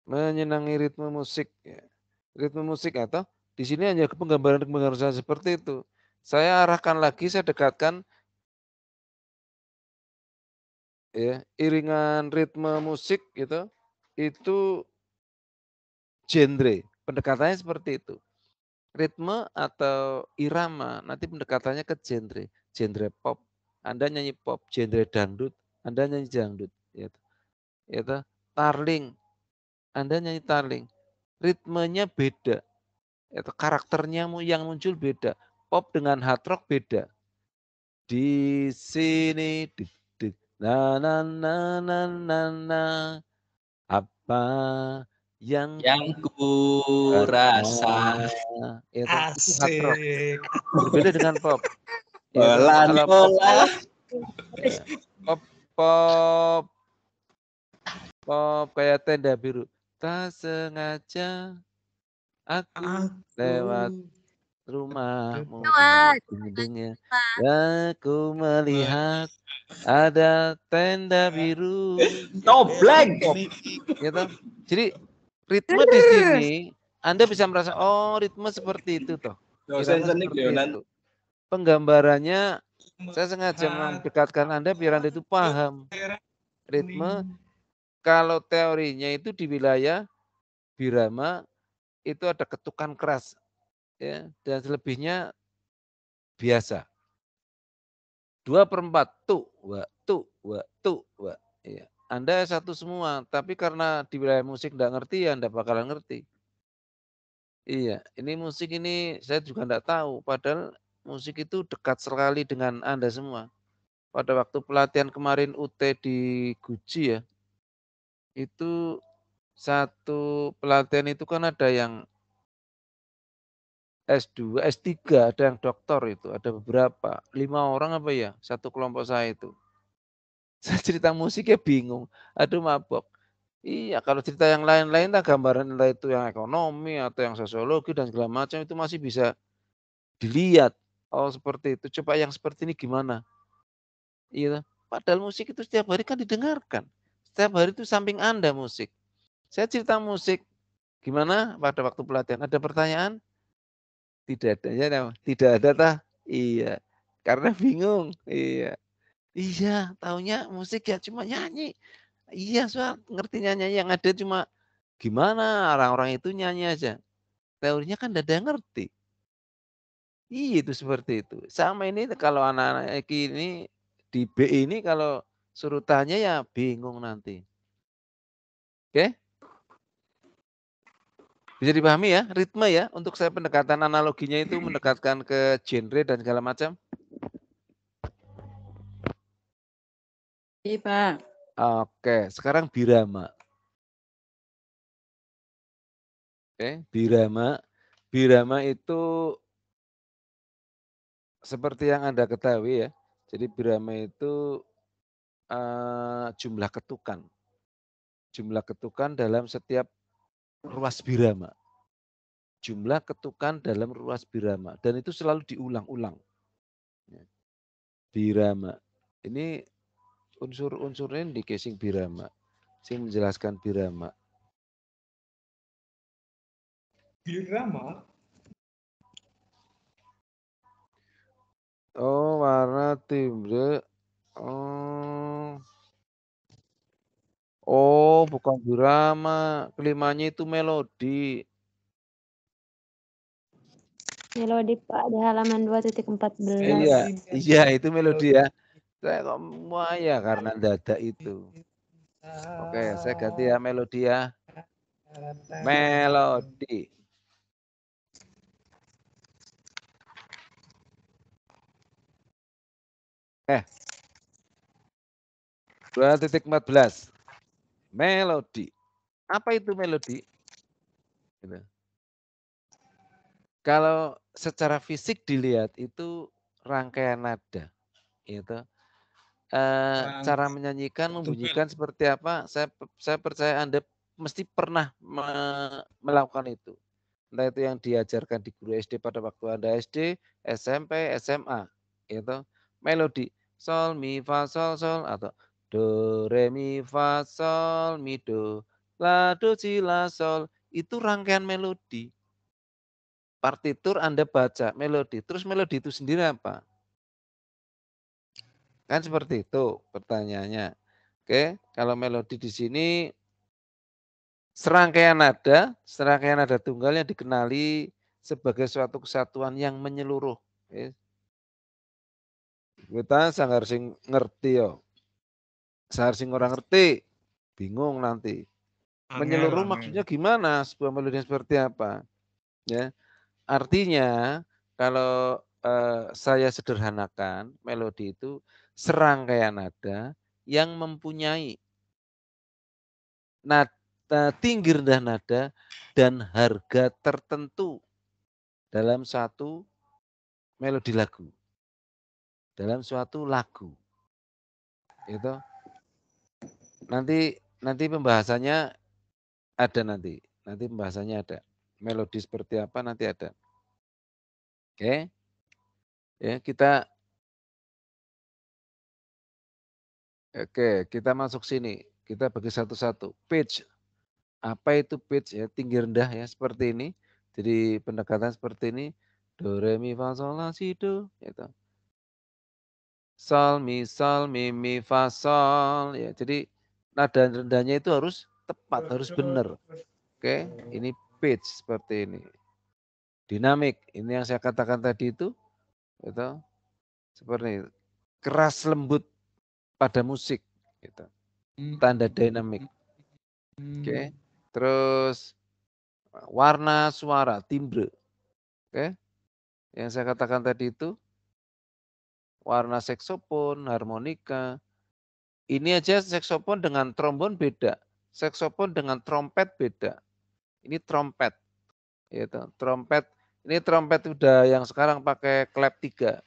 menyenangi ritme musik ya. Ritme musik atau di sini hanya penggambaran seperti itu saya arahkan lagi saya dekatkan ya iringan ritme musik gitu itu genre pendekatannya seperti itu ritme atau irama, nanti pendekatannya ke genre. Genre pop, Anda nyanyi pop, genre dangdut, Anda nyanyi dangdut. Gitu. Gitu. Tarling, Anda nyanyi tarling. Ritmenya beda. Itu karakternya yang muncul beda. Pop dengan hard rock beda. Di sini na na na na na na apa yang
ku rasa.
Itu hard rock.
Asik.
Berbeda dengan pop.
Pelan-pelan.
Ya, pop kayak tenda biru. Tak sengaja aku lewat rumahmu dindingnya. Aku melihat ada tenda biru.
Tobleng.
Gitu. Jadi ritme di sini Anda bisa merasa oh ritme seperti itu toh. Seperti itu. Penggambarannya saya sengaja mendekatkan Anda biar Anda itu paham ritme. Kalau teorinya itu di wilayah birama itu ada ketukan keras ya, dan selebihnya biasa. 2/4 tu, wa, tu, wa, tu, wa. Ya. Anda satu semua, tapi karena di wilayah musik enggak ngerti ya Anda bakalan ngerti. Iya, ini musik ini saya juga enggak tahu, padahal musik itu dekat sekali dengan Anda semua. Pada waktu pelatihan kemarin UT di Guji ya, itu satu pelatihan itu kan ada yang S2, S3, ada yang doktor itu, ada beberapa, 5 orang apa ya, satu kelompok saya itu. Saya cerita musiknya bingung, aduh mabok. Iya, kalau cerita yang lain-lain lah gambaran entah itu yang ekonomi atau yang sosiologi dan segala macam itu masih bisa dilihat. Oh seperti itu, coba yang seperti ini gimana? Iya, padahal musik itu setiap hari kan didengarkan. Setiap hari itu samping Anda musik. Saya cerita musik, gimana pada waktu pelatihan? Ada pertanyaan? Tidak ada, ya, tidak ada tah? Iya, karena bingung. Iya, iya, taunya musik ya cuma nyanyi. Iya, soal ngerti nyanyi yang ada cuma gimana orang-orang itu nyanyi aja. Teorinya kan tidak ada yang ngerti. Iya, itu seperti itu. Sama ini kalau anak-anak ini di B ini kalau suruh tanya ya bingung nanti. Oke? Bisa dipahami ya, ritme ya, untuk saya pendekatan analoginya itu mendekatkan ke genre dan segala macam.
Iya, Pak.
Oke, sekarang birama. Oke, birama. Birama itu seperti yang Anda ketahui ya. Jadi birama itu jumlah ketukan. Jumlah ketukan dalam setiap ruas birama. Jumlah ketukan dalam ruas birama. Dan itu selalu diulang-ulang. Birama. Ini unsur-unsurnya di casing birama. Saya menjelaskan birama.
Birama.
Oh, warna timbre. Oh. Oh, bukan birama. Kelimanya itu melodi.
Melodi Pak di halaman 2.14.
Iya, iya itu melodi ya. Saya kok ya karena dada itu. Oke, saya ganti ya melodi ya. Melodi. Eh. 2.14. Melodi. Apa itu melodi? Gitu. Kalau secara fisik dilihat itu rangkaian nada. Gitu. Cara menyanyikan, membunyikan seperti apa? Saya percaya Anda mesti pernah melakukan itu. Entah itu yang diajarkan di guru SD pada waktu Anda SD, SMP, SMA. Gitu. Melodi. Sol, mi, fa, sol, sol. Atau do, re, mi, fa, sol, mi, do. La, do, si, la, sol. Itu rangkaian melodi. Partitur Anda baca melodi. Terus melodi itu sendiri apa? Kan seperti itu pertanyaannya. Oke, kalau melodi di sini serangkaian nada tunggal yang dikenali sebagai suatu kesatuan yang menyeluruh. Ya. Kita harus ngerti yo. Seharusnya orang ngerti, bingung nanti. Menyeluruh maksudnya gimana? Sebuah melodi seperti apa? Ya, artinya kalau saya sederhanakan, melodi itu serangkaian nada yang mempunyai nada tinggi rendah nada dan harga tertentu dalam satu melodi lagu, dalam suatu lagu. Itu nanti pembahasannya ada nanti pembahasannya ada. Melodi seperti apa nanti ada. Oke. Ya, kita masuk sini. Kita bagi satu-satu. Pitch. Apa itu pitch ya? Tinggi rendah ya seperti ini. Jadi pendekatan seperti ini. Do re mi fa sol la si do gitu. Sol mi fa sol ya. Jadi nada rendahnya itu harus tepat, harus benar. Oke, ini pitch seperti ini. Dinamik, ini yang saya katakan tadi itu seperti itu. Keras lembut pada musik gitu. Tanda dinamik. Oke. Terus warna suara, timbre. Oke. Yang saya katakan tadi itu warna saksofon, harmonika. Ini aja saksofon dengan trombon beda. Saksofon dengan trompet beda. Ini trompet. Gitu. Trompet. Ini trompet udah yang sekarang pakai klep 3.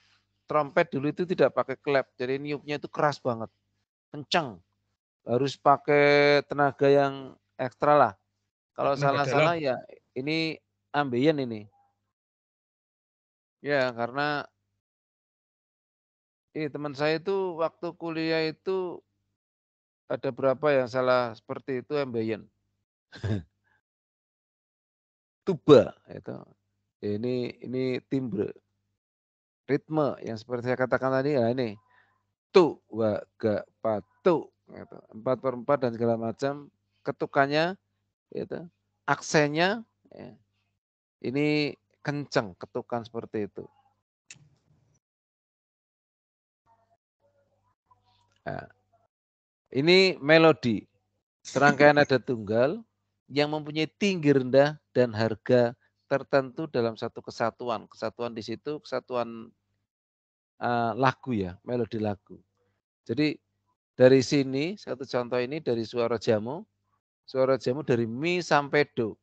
Trompet dulu itu tidak pakai klep. Jadi niupnya itu keras banget. Kencang. Harus pakai tenaga yang ekstra lah. Kalau salah-salah ya ini ambeien ini. Ya, karena teman saya itu waktu kuliah itu ada berapa yang salah seperti itu ambeien. Tuba itu. Ini timbre. Ritme yang seperti saya katakan tadi ya ini. Tu, wa, ga, pa, tu. Gitu. 4/4 dan segala macam. Ketukannya, gitu. Aksennya, ya. Ini kencang ketukan seperti itu. Nah, ini melodi. Serangkaian nada tunggal yang mempunyai tinggi rendah dan harga tertentu dalam satu kesatuan. Kesatuan di situ kesatuan lagu ya, melodi lagu. Jadi dari sini satu contoh ini dari suara jamu dari mi sampai do.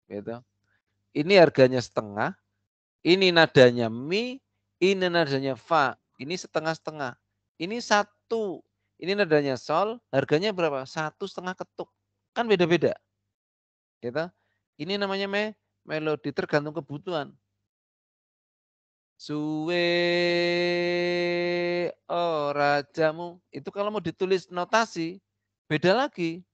Gitu. Ini harganya setengah, ini nadanya mi, ini nadanya fa, ini setengah-setengah. Ini satu, ini nadanya sol, harganya berapa? 1,5 ketuk. Kan beda-beda. Gitu. Ini namanya melodi tergantung kebutuhan. Suwe ora jamu. Itu kalau mau ditulis notasi, beda lagi.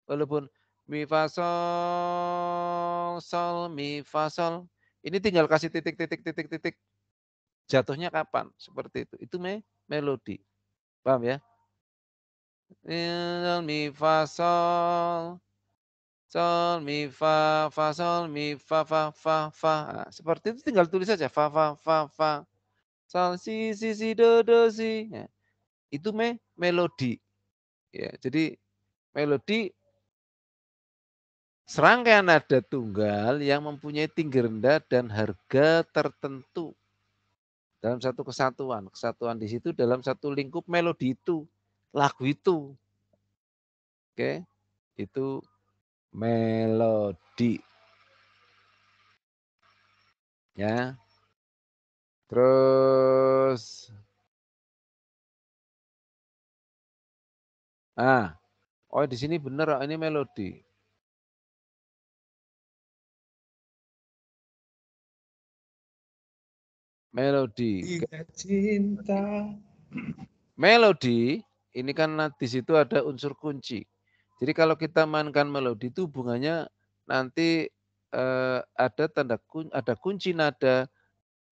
Walaupun mi fa sol, sol mi fa sol. Ini tinggal kasih titik. Jatuhnya kapan? Seperti itu. Itu melodi. Paham ya? Mi fa sol. Sol, mi, fa, sol, mi, fa. Nah, seperti itu tinggal tulis saja. Fa. Sol, si, do, si. Ya. Itu melodi. Ya, jadi melodi serangkaian nada tunggal yang mempunyai tinggi rendah dan harga tertentu dalam satu kesatuan. Kesatuan di situ dalam satu lingkup melodi itu, lagu itu. Oke, itu melodi. Ya. Terus di sini benar ini melodi. Melodi. Melodi ini kan di situ ada unsur kunci. Jadi kalau kita mainkan melodi itu hubungannya nanti ada kunci nada,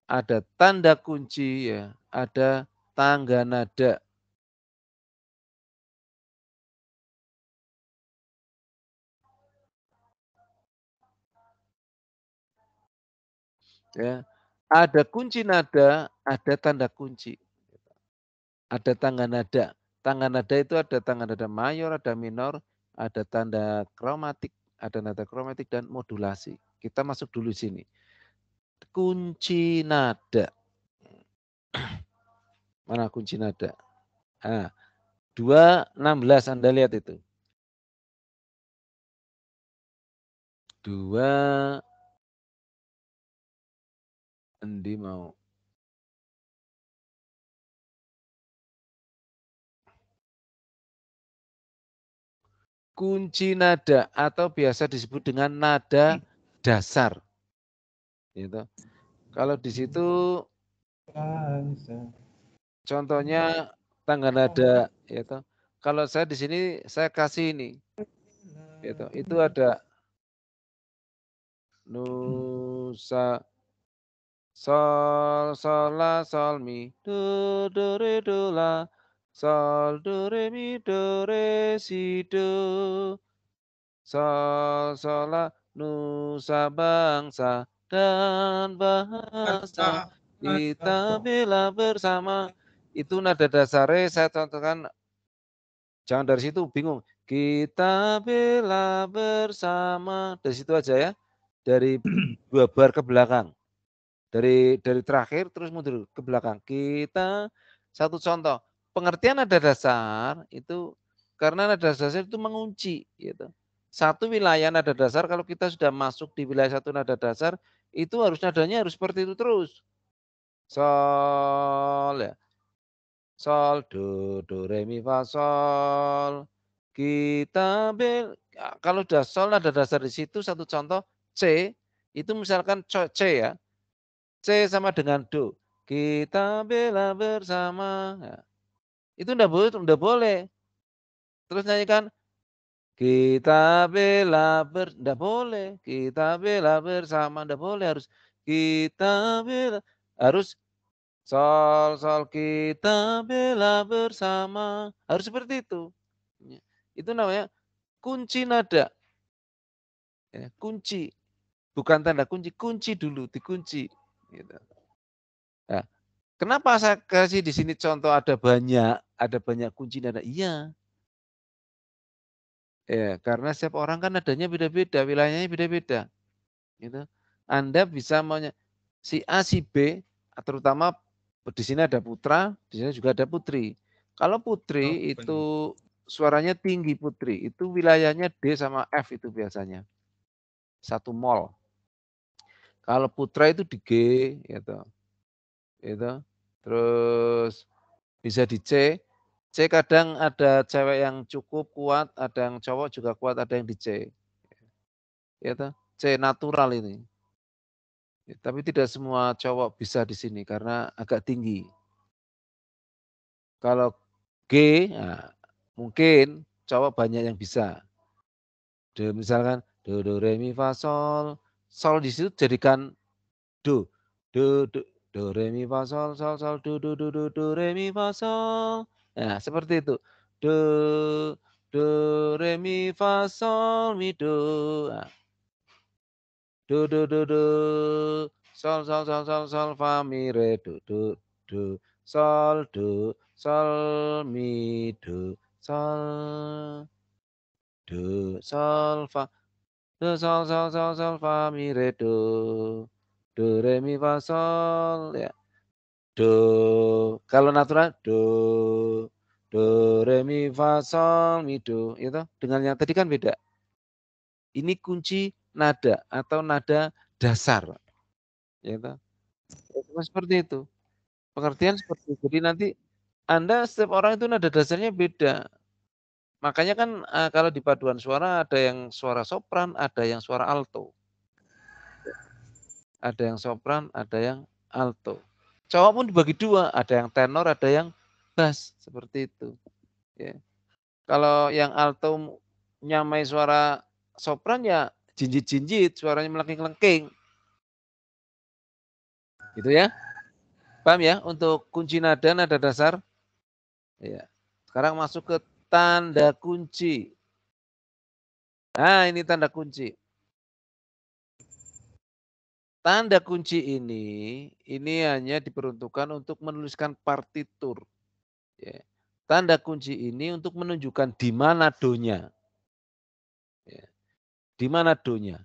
ada tanda kunci ya, ada tangga nada. Ya. Ada kunci nada, ada tanda kunci. Ada tangga nada. Tangga nada itu ada tangga nada mayor, ada minor, ada tanda kromatik, ada nada kromatik dan modulasi. Kita masuk dulu sini. Kunci nada. Mana kunci nada? Nah, 216 Anda lihat itu. 2 endi mau. Kunci nada atau biasa disebut dengan nada dasar. Gitu. Kalau di situ contohnya tangga nada, gitu. Kalau saya di sini saya kasih ini, gitu. Itu ada nusa sol sol la sol mi do re do la sol do re mi do re si do sol sol la nusa bangsa dan bahasa kita bela bersama. Itu nada dasarnya saya contohkan, jangan dari situ bingung. Kita bela bersama, dari situ aja ya. Dari 2 bar ke belakang. Dari terakhir terus mundur ke belakang. Kita satu contoh, pengertian nada dasar itu karena nada dasar itu mengunci gitu. Satu wilayah nada dasar kalau kita sudah masuk di wilayah satu nada dasar itu harus nadanya harus seperti itu terus. Sol ya. Sol do re mi fa sol. Kita kalau sudah sol nada dasar di situ satu contoh C itu misalkan C ya. C sama dengan do. Kita bela bersama. Nah, itu enggak boleh. Terus nyanyikan kita bela enggak boleh. Kita bela bersama enggak boleh, harus kita bela, harus sol sol kita bela bersama. Harus seperti itu. Itu namanya kunci nada. Ya, kunci. Bukan tanda kunci, kunci dulu, dikunci. Gitu. Nah, kenapa saya kasih di sini contoh ada banyak kunci nada? Iya. Ya, karena setiap orang kan nadanya beda-beda, wilayahnya beda-beda. Gitu. Anda bisa si A, si B, terutama di sini ada putra, di sini juga ada putri. Kalau putri itu suaranya tinggi putri, itu wilayahnya D sama F itu biasanya. 1 mol. Kalau putra itu di G, gitu. Gitu. Terus bisa di C. C kadang ada cewek yang cukup kuat, ada yang cowok juga kuat, ada yang di C. Ya toh, C natural ini. Ya, tapi tidak semua cowok bisa di sini karena agak tinggi. Kalau G, nah, mungkin cowok banyak yang bisa. Misalkan do re mi fa sol, sol di situ jadikan do, do re mi fa sol sol sol do re mi fa sol. Nah, seperti itu. Do re mi fa sol mi do. Nah, do sol sol sol sol sol fa mi re do sol mi do sol fa do sol sol sol sol fa mi re do re mi fa sol ya. Do kalau natural do re mi fa sol mi do itu dengan yang tadi kan beda. Ini kunci nada atau nada dasar. Ya toh. Seperti itu. Pengertian seperti itu. Jadi nanti Anda setiap orang itu nada dasarnya beda. Makanya kan kalau di paduan suara ada yang suara sopran, ada yang suara alto. Ada yang sopran, ada yang alto. Cowok pun dibagi 2, ada yang tenor, ada yang bass, seperti itu. Ya. Kalau yang alto nyamai suara sopran ya jinjit-jinjit, suaranya melengking-lengking. Gitu ya. Paham ya untuk kunci nada dasar? Ya. Sekarang masuk ke tanda kunci. Nah, ini tanda kunci. Tanda kunci ini hanya diperuntukkan untuk menuliskan partitur. Ya. Tanda kunci ini untuk menunjukkan di mana do-nya. Ya. Di mana do-nya.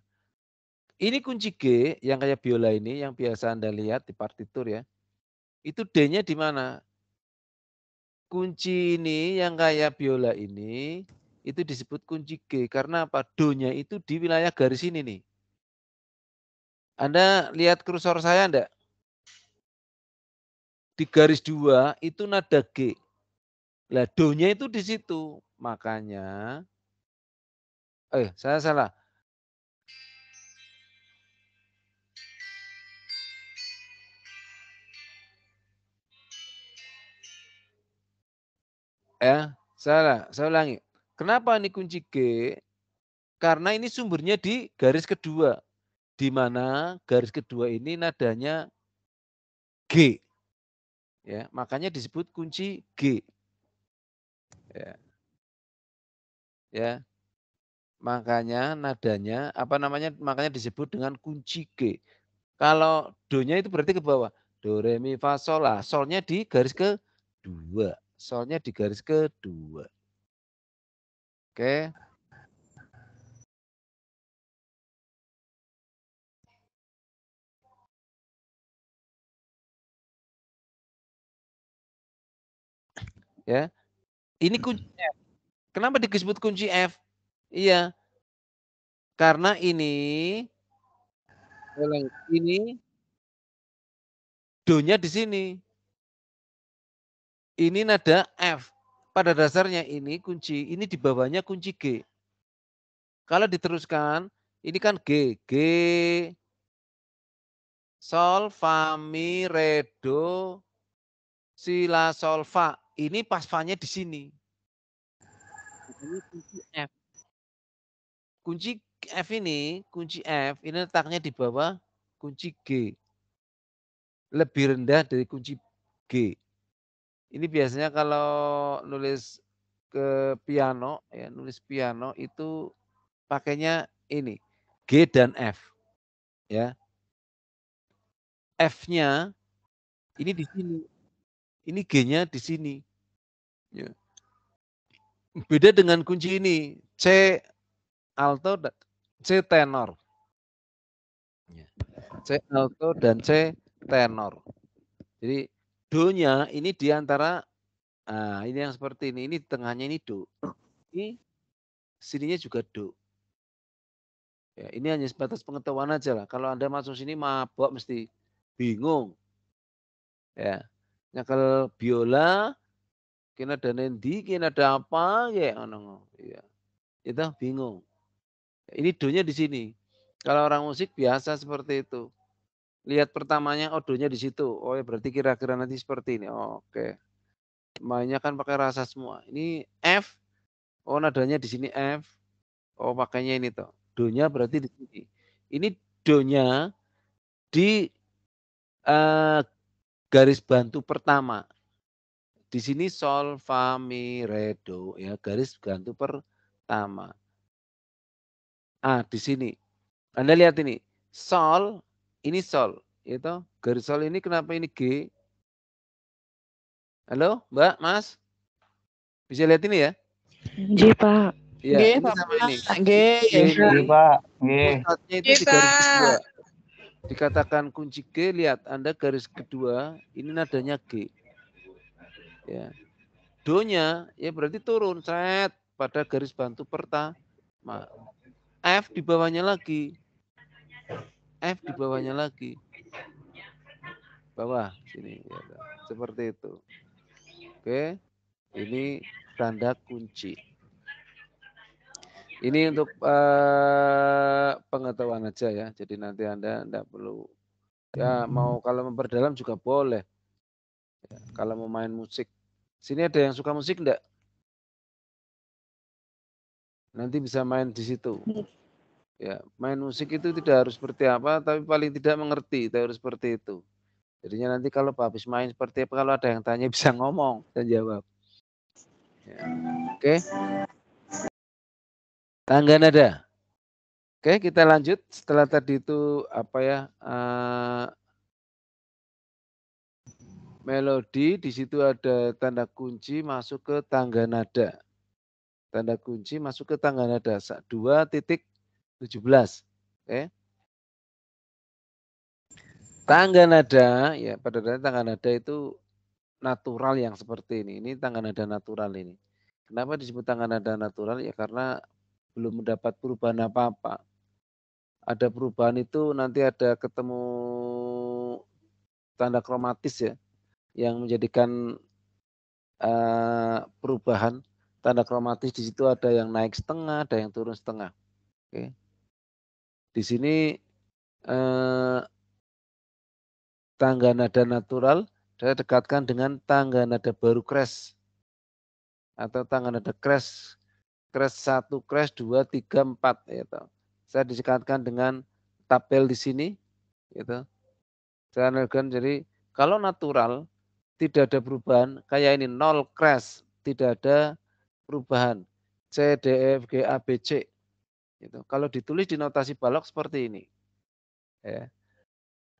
Ini kunci G yang kayak biola ini, yang biasa Anda lihat di partitur ya. Itu D-nya di mana? Kunci ini yang kayak biola ini, itu disebut kunci G. Karena apa? Do-nya itu di wilayah garis ini nih. Anda lihat kursor saya enggak? Di garis 2 itu nada G. Lah do-nya itu di situ. Makanya saya salah. Ya, salah. Saya ulangi. Kenapa ini kunci G? Karena ini sumbernya di garis kedua. Di mana garis kedua ini nadanya G. Ya, makanya disebut kunci G. Ya. Ya. Makanya nadanya makanya disebut dengan kunci G. Kalau do-nya itu berarti ke bawah. Do re mi fa sol lah. Solnya di garis kedua. Solnya di garis kedua. Oke. Ya. Ini kunci F. Kenapa disebut kunci F? Iya. Karena ini do-nya di sini. Ini nada F. Pada dasarnya ini kunci, ini di bawahnya kunci G. Kalau diteruskan, ini kan G. G, sol, fa, mi, re, do, si, la, sol, fa. Ini pas fa-nya di sini. Ini kunci F. Kunci F ini letaknya di bawah kunci G. Lebih rendah dari kunci G. Ini biasanya kalau nulis ke piano, ya nulis piano itu pakainya ini G dan F, ya. F-nya ini di sini, ini G-nya di sini. Ya. Beda dengan kunci ini C alto dan C tenor. Ya. C alto dan C tenor. Jadi do-nya ini di antara ini yang seperti ini tengahnya ini do. Ini sininya juga do. Ya, ini hanya sebatas pengetahuan aja lah. Kalau Anda masuk sini mabok mesti bingung. Ya. Nyekel biola, kena ada nendi, kena ada apa ya ngono. Iya. Itu bingung. Ini do-nya di sini. Kalau orang musik biasa seperti itu. Lihat pertamanya do-nya di situ. Oh ya berarti kira-kira nanti seperti ini. Oke. Mainnya kan pakai rasa semua. Ini F. Oh nadanya di sini F. Oh pakainya ini toh. Do-nya berarti di sini. Ini do-nya di garis bantu pertama. Di sini sol, fa, mi, re, do ya, garis bantu pertama. Di sini. Anda lihat ini. Sol, ini sol, itu garis sol ini kenapa ini G? Halo, Mbak, Mas? Bisa lihat ini ya?
G, Pak.
Iya,
G,
ini
Pak.
sama ini.
G.
Iya, Pak.
Pusatnya itu di garis kedua. Dikatakan kunci G, lihat Anda garis kedua, ini nadanya G. Ya. Do-nya ya berarti turun set pada garis bantu pertama. F di bawahnya lagi. F di bawahnya lagi. Bawah sini ya, seperti itu. Oke. Ini tanda kunci. Ini untuk pengetahuan aja ya. Jadi nanti Anda enggak perlu ya mau kalau memperdalam juga boleh. Ya, kalau mau main musik. Sini ada yang suka musik enggak? Nanti bisa main di situ. Ya, main musik itu tidak harus seperti apa, tapi paling tidak mengerti, tidak harus seperti itu. Jadinya nanti kalau Pak habis main seperti apa, kalau ada yang tanya bisa ngomong dan jawab. Ya. Oke. Tangga nada. Oke, kita lanjut. Setelah tadi itu apa ya? Melodi, di situ ada tanda kunci masuk ke tangga nada. Tanda kunci masuk ke tangga nada 2.17. Oke. Tangga nada, ya pada dasarnya tangga nada itu natural yang seperti ini. Ini tangga nada natural ini. Kenapa disebut tangga nada natural? Ya karena belum mendapat perubahan apa-apa. Ada perubahan itu nanti ada ketemu tanda kromatis ya, yang menjadikan perubahan tanda kromatis. Di situ ada yang naik setengah, ada yang turun setengah. Oke. Di sini tangga nada natural saya dekatkan dengan tangga nada baru crash atau tangga nada crash 1, crash 2, 3, 4 gitu. Saya dekatkan dengan tabel di sini gitu. Saya analikan, jadi kalau natural tidak ada perubahan, kayak ini 0 crash, tidak ada perubahan. C, D, E, F, G, A, B, C. Gitu. Kalau ditulis di notasi balok seperti ini. Ya.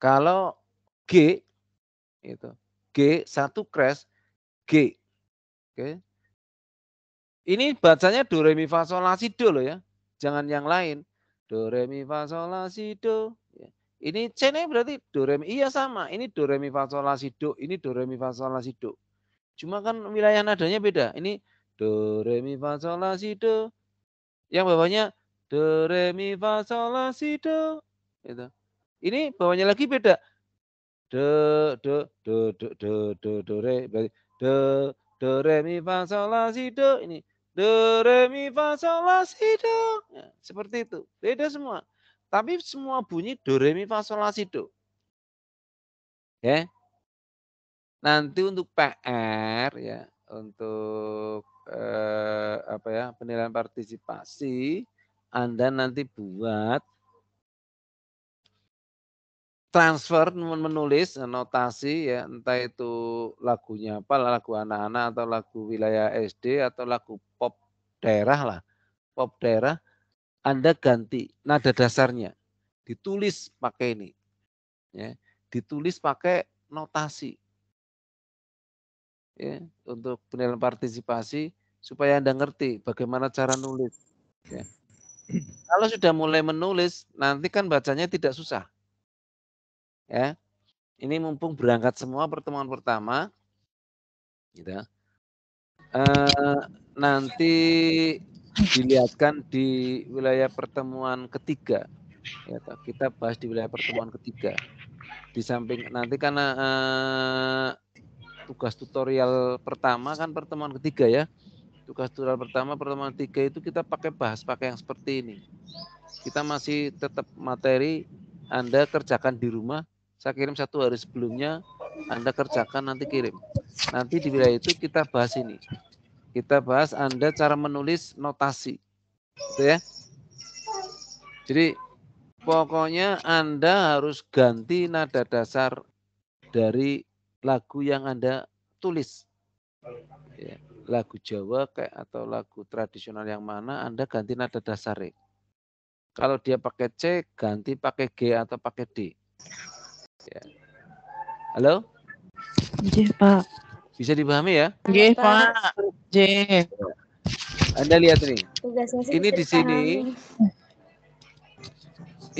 Kalau G, itu G 1 crash, G. Oke. Ini bacanya do, re, mi, fa, sol, la, si, do loh ya. Jangan yang lain. Do, re, mi, fa, sol, la, si, do. Ini C nya berarti do, re, mi. Iya sama. Ini do, re, mi, fa, sol, la, si, do. Ini do, re, mi, fa, sol, la, si, do. Cuma kan wilayah nadanya beda. Ini do, re, mi, fa, sol, la, si, do. Yang bawahnya do, re, mi, fa, sol, la, si, do. Gitu. Ini bawahnya lagi beda. Do, re. Berarti do, re, mi, fa, sol, la, si, do. Ini do, re, mi, fa, sol, la, si, do. Ya, seperti itu. Beda semua. Tapi semua bunyi do, re, mi, fa, sol, la, si, do. Ya. Nanti untuk PR ya, untuk apa ya, penilaian partisipasi, Anda nanti buat transfer, menulis notasi ya, entah itu lagunya apa, lagu anak-anak atau lagu wilayah SD atau lagu pop daerah lah. Pop daerah, Anda ganti nada dasarnya. Ditulis pakai ini. Ya, ditulis pakai notasi. Ya, untuk penilaian partisipasi supaya Anda ngerti bagaimana cara nulis. Ya. Kalau sudah mulai menulis, nanti kan bacanya tidak susah. Ya. Ini mumpung berangkat semua pertemuan pertama, gitu. Nanti dilihatkan di wilayah pertemuan ketiga. Ya, kita bahas di wilayah pertemuan ketiga. Di samping nanti karena tugas tutorial pertama kan pertemuan ketiga ya. Tugas tutorial pertama, pertemuan ketiga itu kita bahas pakai yang seperti ini. Kita masih tetap materi, Anda kerjakan di rumah. Saya kirim 1 hari sebelumnya, Anda kerjakan nanti kirim. Nanti di wilayah itu kita bahas ini. Kita bahas Anda cara menulis notasi. Gitu ya. Jadi pokoknya Anda harus ganti nada dasar dari lagu yang Anda tulis. Ya, lagu Jawa kayak atau lagu tradisional yang mana, Anda ganti nada dasarnya. Kalau dia pakai C, ganti pakai G atau pakai D. Ya. Halo?
Nggih, Pak.
Bisa dipahami ya?
Nggih, Pak. J.
Anda lihat nih.
Tugasnya sih
Ini
bisa
di sini.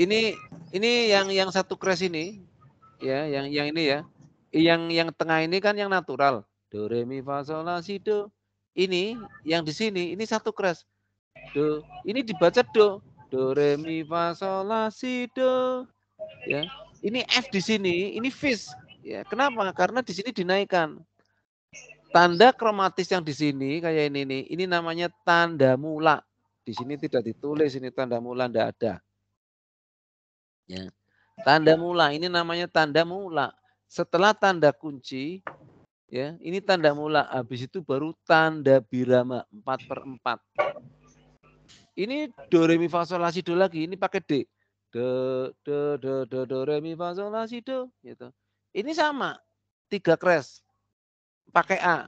dipahami.
Ini yang 1 crash ini. Ya, yang ini ya. Yang tengah ini kan yang natural. Do, re, mi, fa, sol, la, si, do. Ini yang di sini, ini 1 crash. Do. Ini dibaca do. Do, re, mi, fa, sol, la, si, do. Ya. Ini F di sini, ini fis. Ya, kenapa? Karena di sini dinaikkan. Tanda kromatis yang di sini kayak ini nih, ini namanya tanda mula. Di sini tidak ditulis, ini tanda mula enggak ada. Ya. Tanda mula, ini namanya tanda mula. Setelah tanda kunci, ya, ini tanda mula. Habis itu baru tanda birama 4/4. Ini do, re, mi, fa, sol, la, si, do lagi. Ini pakai D. Do, re, mi, fa, sol, la, si, do. Gitu. Ini sama. 3 crash. Pakai A.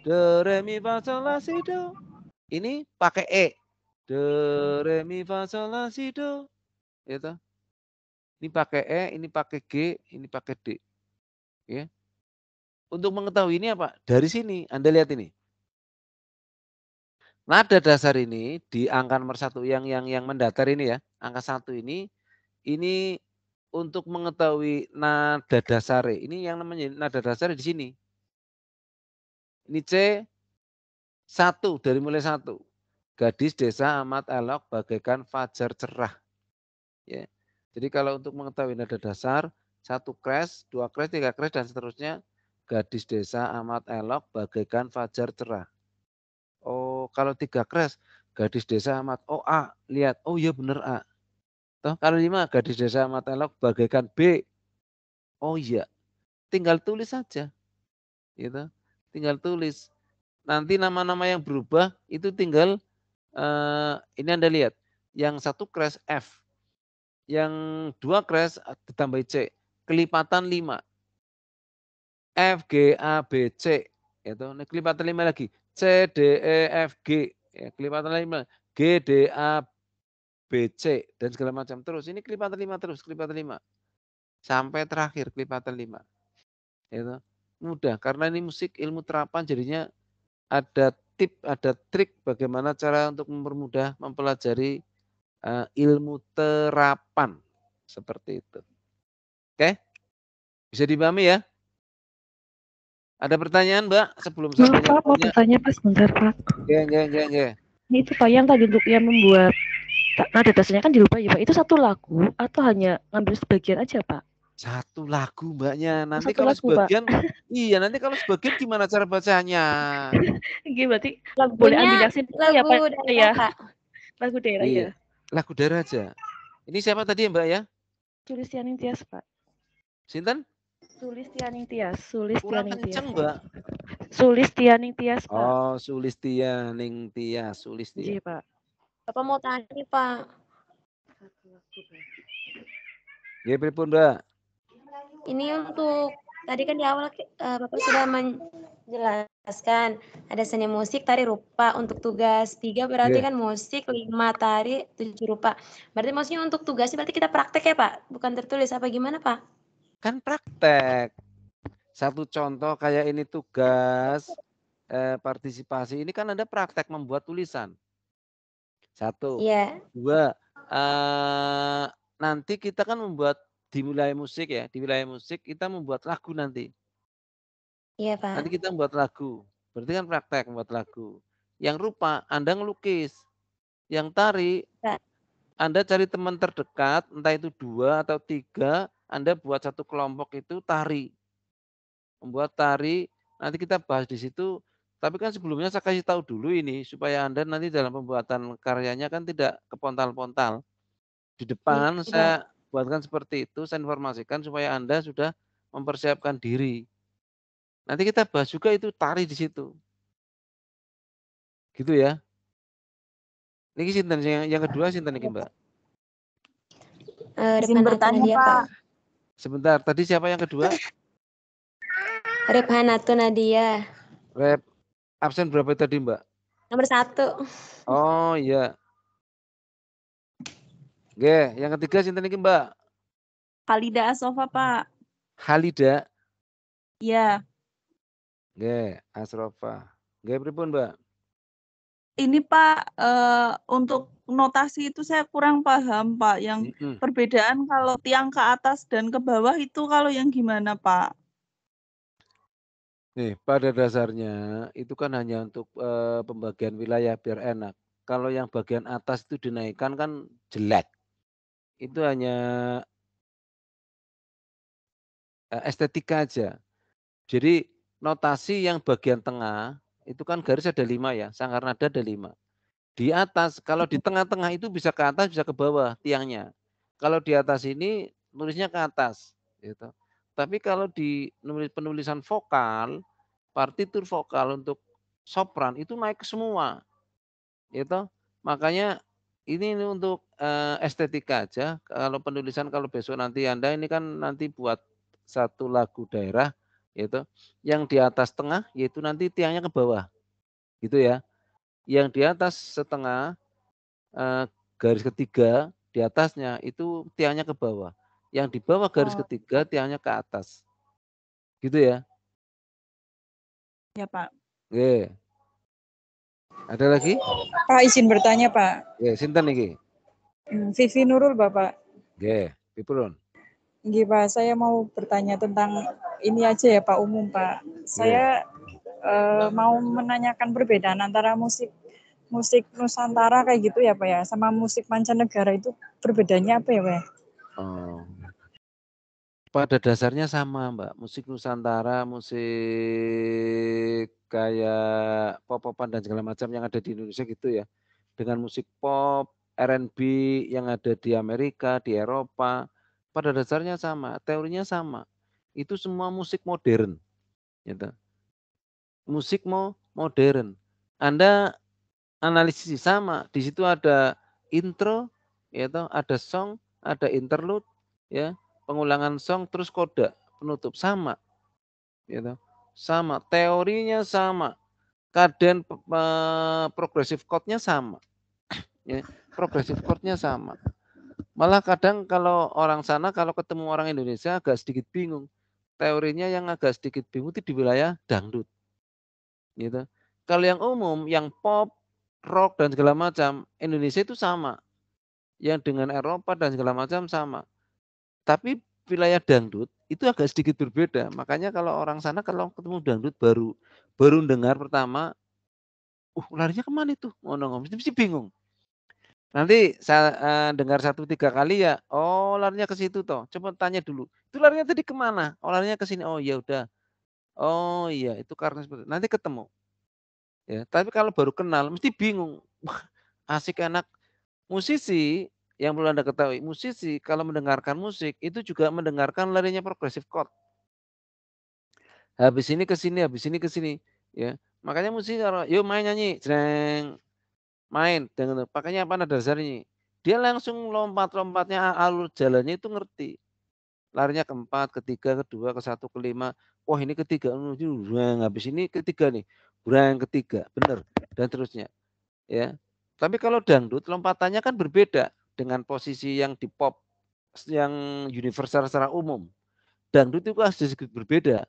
Do, re, mi, fa, sol, la, si, do. Ini pakai E. Do, re, mi, fa, sol, la, si, do. Gitu. Ini pakai E, ini pakai G, ini pakai D. Ya. Untuk mengetahui ini apa? Dari sini, Anda lihat ini. Nada dasar ini di angka nomor 1 yang mendatar ini ya, angka 1 ini untuk mengetahui nada dasar. Ini yang namanya nada dasar di sini. Ini C 1 dari mulai 1. Gadis desa amat elok bagaikan fajar cerah. Ya. Jadi kalau untuk mengetahui nada dasar 1 crash, 2 crash, 3 crash dan seterusnya, gadis desa amat elok bagaikan fajar cerah. Oh, kalau 3 crash, gadis desa amat, oh A, lihat, oh iya bener A. Toh kalau 5, gadis desa amat elok bagaikan B. Oh iya, tinggal tulis saja. Gitu. Tinggal tulis. Nanti nama-nama yang berubah itu tinggal ini Anda lihat. Yang 1 crash F. Yang 2 crash ditambah C. Kelipatan 5. F, G, A, B, C. Itu. Ini kelipatan 5 lagi. C, D, E, F, G. Ya, kelipatan 5. G, D, A, B, C. Dan segala macam. Terus ini kelipatan 5 terus. Kelipatan 5. Sampai terakhir kelipatan 5. Itu. Mudah. Karena ini musik ilmu terapan jadinya ada tip, ada trik bagaimana cara untuk mempermudah mempelajari ilmu terapan. Seperti itu. Oke? Bisa dipahami ya? Ada pertanyaan, Mbak? Sebelum saya
Maaf, Pak, mau bertanya Pak sebentar, Pak.
Nggih.
Ini itu Pak yang tadi untuk yang membuat nada dasarnya kan dilupa ya Pak. Itu satu lagu atau hanya ngambil sebagian aja Pak?
Satu lagu Mbaknya. Nanti
Satu
kalau
lagu, Pak.
sebagian, iya nanti kalau sebagian gimana cara bacanya?
Iya berarti boleh ambil yang simpel ya Pak?
Lagu
Ya.
daerah, Pak.
Lagu daerah
Iya.
ya.
Lagu daerah aja. Ini siapa tadi ya Mbak ya?
Sulistianing Tias Pak.
Sinten?
Sulistianing Tias.
Kurang
Sulistianing Tias.
kenceng Mbak.
Sulistianing Tias Pak.
Oh, Sulistianing Tias.
Iya Pak.
Bapak mau tanya nih, Pak.
Nggih pripun Mbak?
Ini untuk tadi kan di awal Bapak sudah menjelaskan ada seni musik, tari, rupa. Untuk tugas 3 berarti kan musik, 5 tari, 7 rupa. Berarti maksudnya untuk tugasnya berarti kita praktek ya Pak? Bukan tertulis apa gimana Pak?
Kan praktek. Satu contoh kayak ini tugas partisipasi ini kan Anda praktek membuat tulisan. 1.
Iya.
2. Nanti kita kan membuat di wilayah musik ya. Di wilayah musik kita membuat lagu nanti.
Iya Pak.
Nanti kita membuat lagu. Berarti kan praktek membuat lagu. Yang rupa Anda ngelukis. Yang tari
Pak.
Anda cari teman terdekat, entah itu 2 atau 3, Anda buat satu kelompok itu tari. Membuat tari, nanti kita bahas di situ. Tapi kan sebelumnya saya kasih tahu dulu ini, supaya Anda nanti dalam pembuatan karyanya kan tidak kepontal-pontal. Di depan saya buatkan seperti itu, saya informasikan supaya Anda sudah mempersiapkan diri. Nanti kita bahas juga itu tari di situ. Gitu ya. Ini sinten yang kedua sinten iki, Mbak?
Izin bertanya, Pak.
Sebentar, tadi siapa yang kedua?
Rephanatun Nadia.
Rep absen berapa tadi, Mbak?
Nomor 1.
Oh iya. Oke, yang ketiga sinten iki, Mbak?
Halida Asofa, Pak.
Halida.
Iya.
Nggih, Asrofa. Nggih pripun, Mbak?
Ini Pak, untuk notasi itu saya kurang paham Pak. Yang perbedaan kalau tiang ke atas dan ke bawah itu kalau yang gimana Pak?
Nih, pada dasarnya itu kan hanya untuk pembagian wilayah biar enak. Kalau yang bagian atas itu dinaikkan kan jelek. Itu hanya estetika aja. Jadi notasi yang bagian tengah itu kan garis ada 5 ya, sangkar nada ada 5. Di atas, kalau di tengah-tengah itu bisa ke atas, bisa ke bawah tiangnya. Kalau di atas ini nulisnya ke atas, gitu. Tapi kalau di penulisan vokal, partitur vokal untuk sopran itu naik semua, gitu. Makanya ini untuk estetika aja. Kalau penulisan, kalau besok nanti Anda ini kan nanti buat satu lagu daerah, gitu. Yang di atas tengah, yaitu nanti tiangnya ke bawah, gitu ya. Yang di atas setengah garis ketiga di atasnya itu tiangnya ke bawah. Yang di bawah garis ketiga tiangnya ke atas. Gitu ya?
Ya, Pak.
Oke. Ada lagi?
Pak izin bertanya, Pak.
Oke, sinten iki?
Vivi Nurul, Bapak.
Oke, Pipulun.
Nggih, Pak, saya mau bertanya tentang ini aja ya, Pak, umum, Pak. Saya mau menanyakan perbedaan antara musik Nusantara kayak gitu ya, Pak ya, sama musik mancanegara itu perbedaannya apa ya, Pak?
Oh. Pada dasarnya sama, Mbak. Musik Nusantara, musik kayak pop-popan dan segala macam yang ada di Indonesia gitu ya. Dengan musik pop, R&B yang ada di Amerika, di Eropa, pada dasarnya sama, teorinya sama. Itu semua musik modern. Gitu. Musik modern. Anda analisis sama, di situ ada intro, yaitu ada song, ada interlude, ya, pengulangan song, terus koda penutup sama, gitu. Sama, teorinya sama, kaden progressive chord-nya sama, ya, progressive chord-nya sama. Malah kadang kalau orang sana kalau ketemu orang Indonesia agak sedikit bingung, teorinya yang agak sedikit bingung itu di wilayah dangdut, gitu. Kalau yang umum, yang pop, rock dan segala macam, Indonesia itu sama. Yang dengan Eropa dan segala macam sama. Tapi wilayah dangdut itu agak sedikit berbeda. Makanya kalau orang sana kalau ketemu dangdut baru dengar pertama, larinya kemana itu? Mesti bingung. Nanti saya dengar 1-3 kali ya, oh larinya ke situ toh. Coba tanya dulu. Itu larinya tadi kemana? Oh larinya ke sini. Oh ya udah. Oh iya itu karena seperti itu. Nanti ketemu. Ya, tapi kalau baru kenal mesti bingung. Asik enak. Musisi yang perlu Anda ketahui, musisi kalau mendengarkan musik itu juga mendengarkan larinya progressive chord. Habis ini ke sini, habis ini ke sini, ya. Makanya musisi kalau yuk main nyanyi, jreng, main dengan pakainya apa nada dasarnya. Dia langsung lompat-lompatnya alur jalannya itu ngerti. Larinya keempat, ketiga, kedua, ke satu, kelima. Wah ini ketiga, habis ini ketiga nih, ketiga, bener dan terusnya. Ya. Tapi kalau dangdut lompatannya kan berbeda dengan posisi yang di pop yang universal secara umum. Dangdut itu kan sedikit berbeda.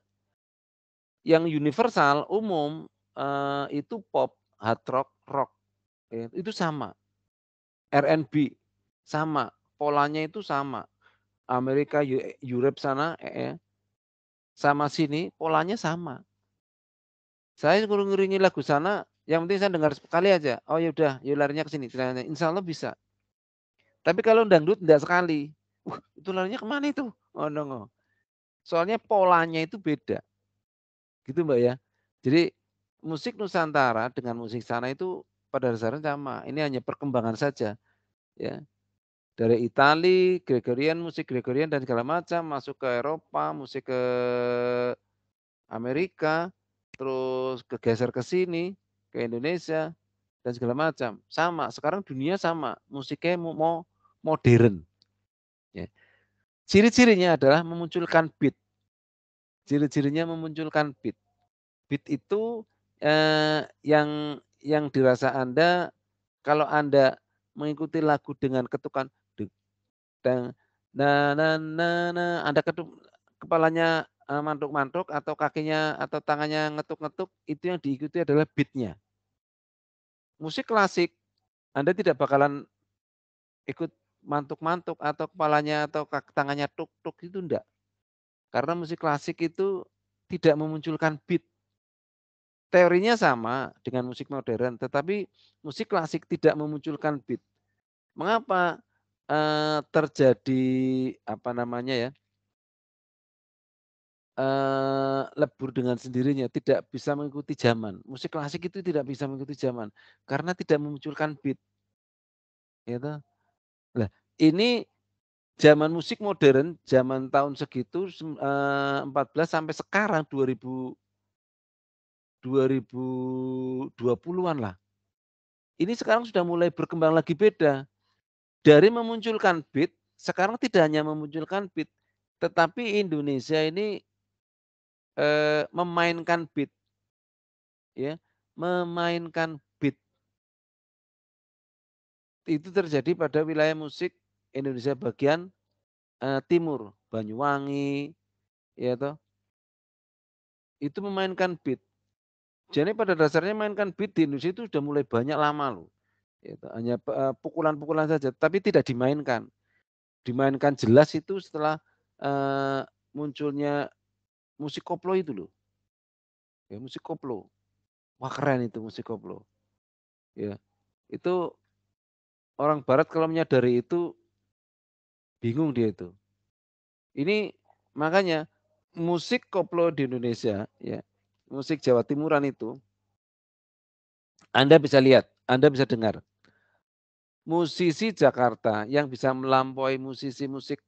Yang universal umum itu pop, hard rock, rock. Ya, itu sama. R&B sama, polanya itu sama. Amerika, Europe sana sama sini polanya sama. Saya ngiringi lagu sana, yang penting saya dengar sekali aja. Oh ya udah, yuk larinya ke sini. Insya Allah bisa. Tapi kalau dangdut enggak sekali. Itu larinya kemana itu? Oh no. Soalnya polanya itu beda. Gitu Mbak ya. Jadi musik Nusantara dengan musik sana itu pada dasarnya sama. Ini hanya perkembangan saja. Ya. Dari Itali, Gregorian, musik Gregorian dan segala macam masuk ke Eropa, musik ke Amerika, terus kegeser ke sini, ke Indonesia dan segala macam. Sama, sekarang dunia sama, musiknya mau modern. Ya. Ciri-cirinya adalah memunculkan beat. Ciri-cirinya memunculkan beat. Beat itu yang dirasa Anda kalau Anda mengikuti lagu dengan ketukan Anda kepalanya mantuk-mantuk atau kakinya atau tangannya ngetuk-ngetuk, itu yang diikuti adalah beat-nya. Musik klasik Anda tidak bakalan ikut mantuk-mantuk atau kepalanya atau tangannya tuk-tuk, itu enggak. Karena musik klasik itu tidak memunculkan beat. Teorinya sama dengan musik modern, tetapi musik klasik tidak memunculkan beat. Mengapa terjadi apa namanya ya? Lebur dengan sendirinya, tidak bisa mengikuti zaman. Musik klasik itu tidak bisa mengikuti zaman karena tidak memunculkan beat. Gitu. Lah, ini zaman musik modern, zaman tahun segitu 14 sampai sekarang 2020-an lah. Ini sekarang sudah mulai berkembang lagi beda. Dari memunculkan beat, sekarang tidak hanya memunculkan beat, tetapi Indonesia ini memainkan beat. Ya, memainkan beat. itu terjadi pada wilayah musik Indonesia bagian timur, Banyuwangi, ya toh. Itu memainkan beat. Jadi pada dasarnya mainkan beat di Indonesia itu sudah mulai banyak lama loh. Gitu. Hanya pukulan-pukulan saja, tapi tidak dimainkan. Dimainkan jelas itu setelah munculnya musik koplo itu loh. Ya, musik koplo. Wah keren itu musik koplo. Ya, itu orang Barat kalau menyadari itu bingung dia itu. Ini makanya musik koplo di Indonesia, ya, musik Jawa Timuran itu, Anda bisa lihat, Anda bisa dengar. Musisi Jakarta yang bisa melampaui musisi musik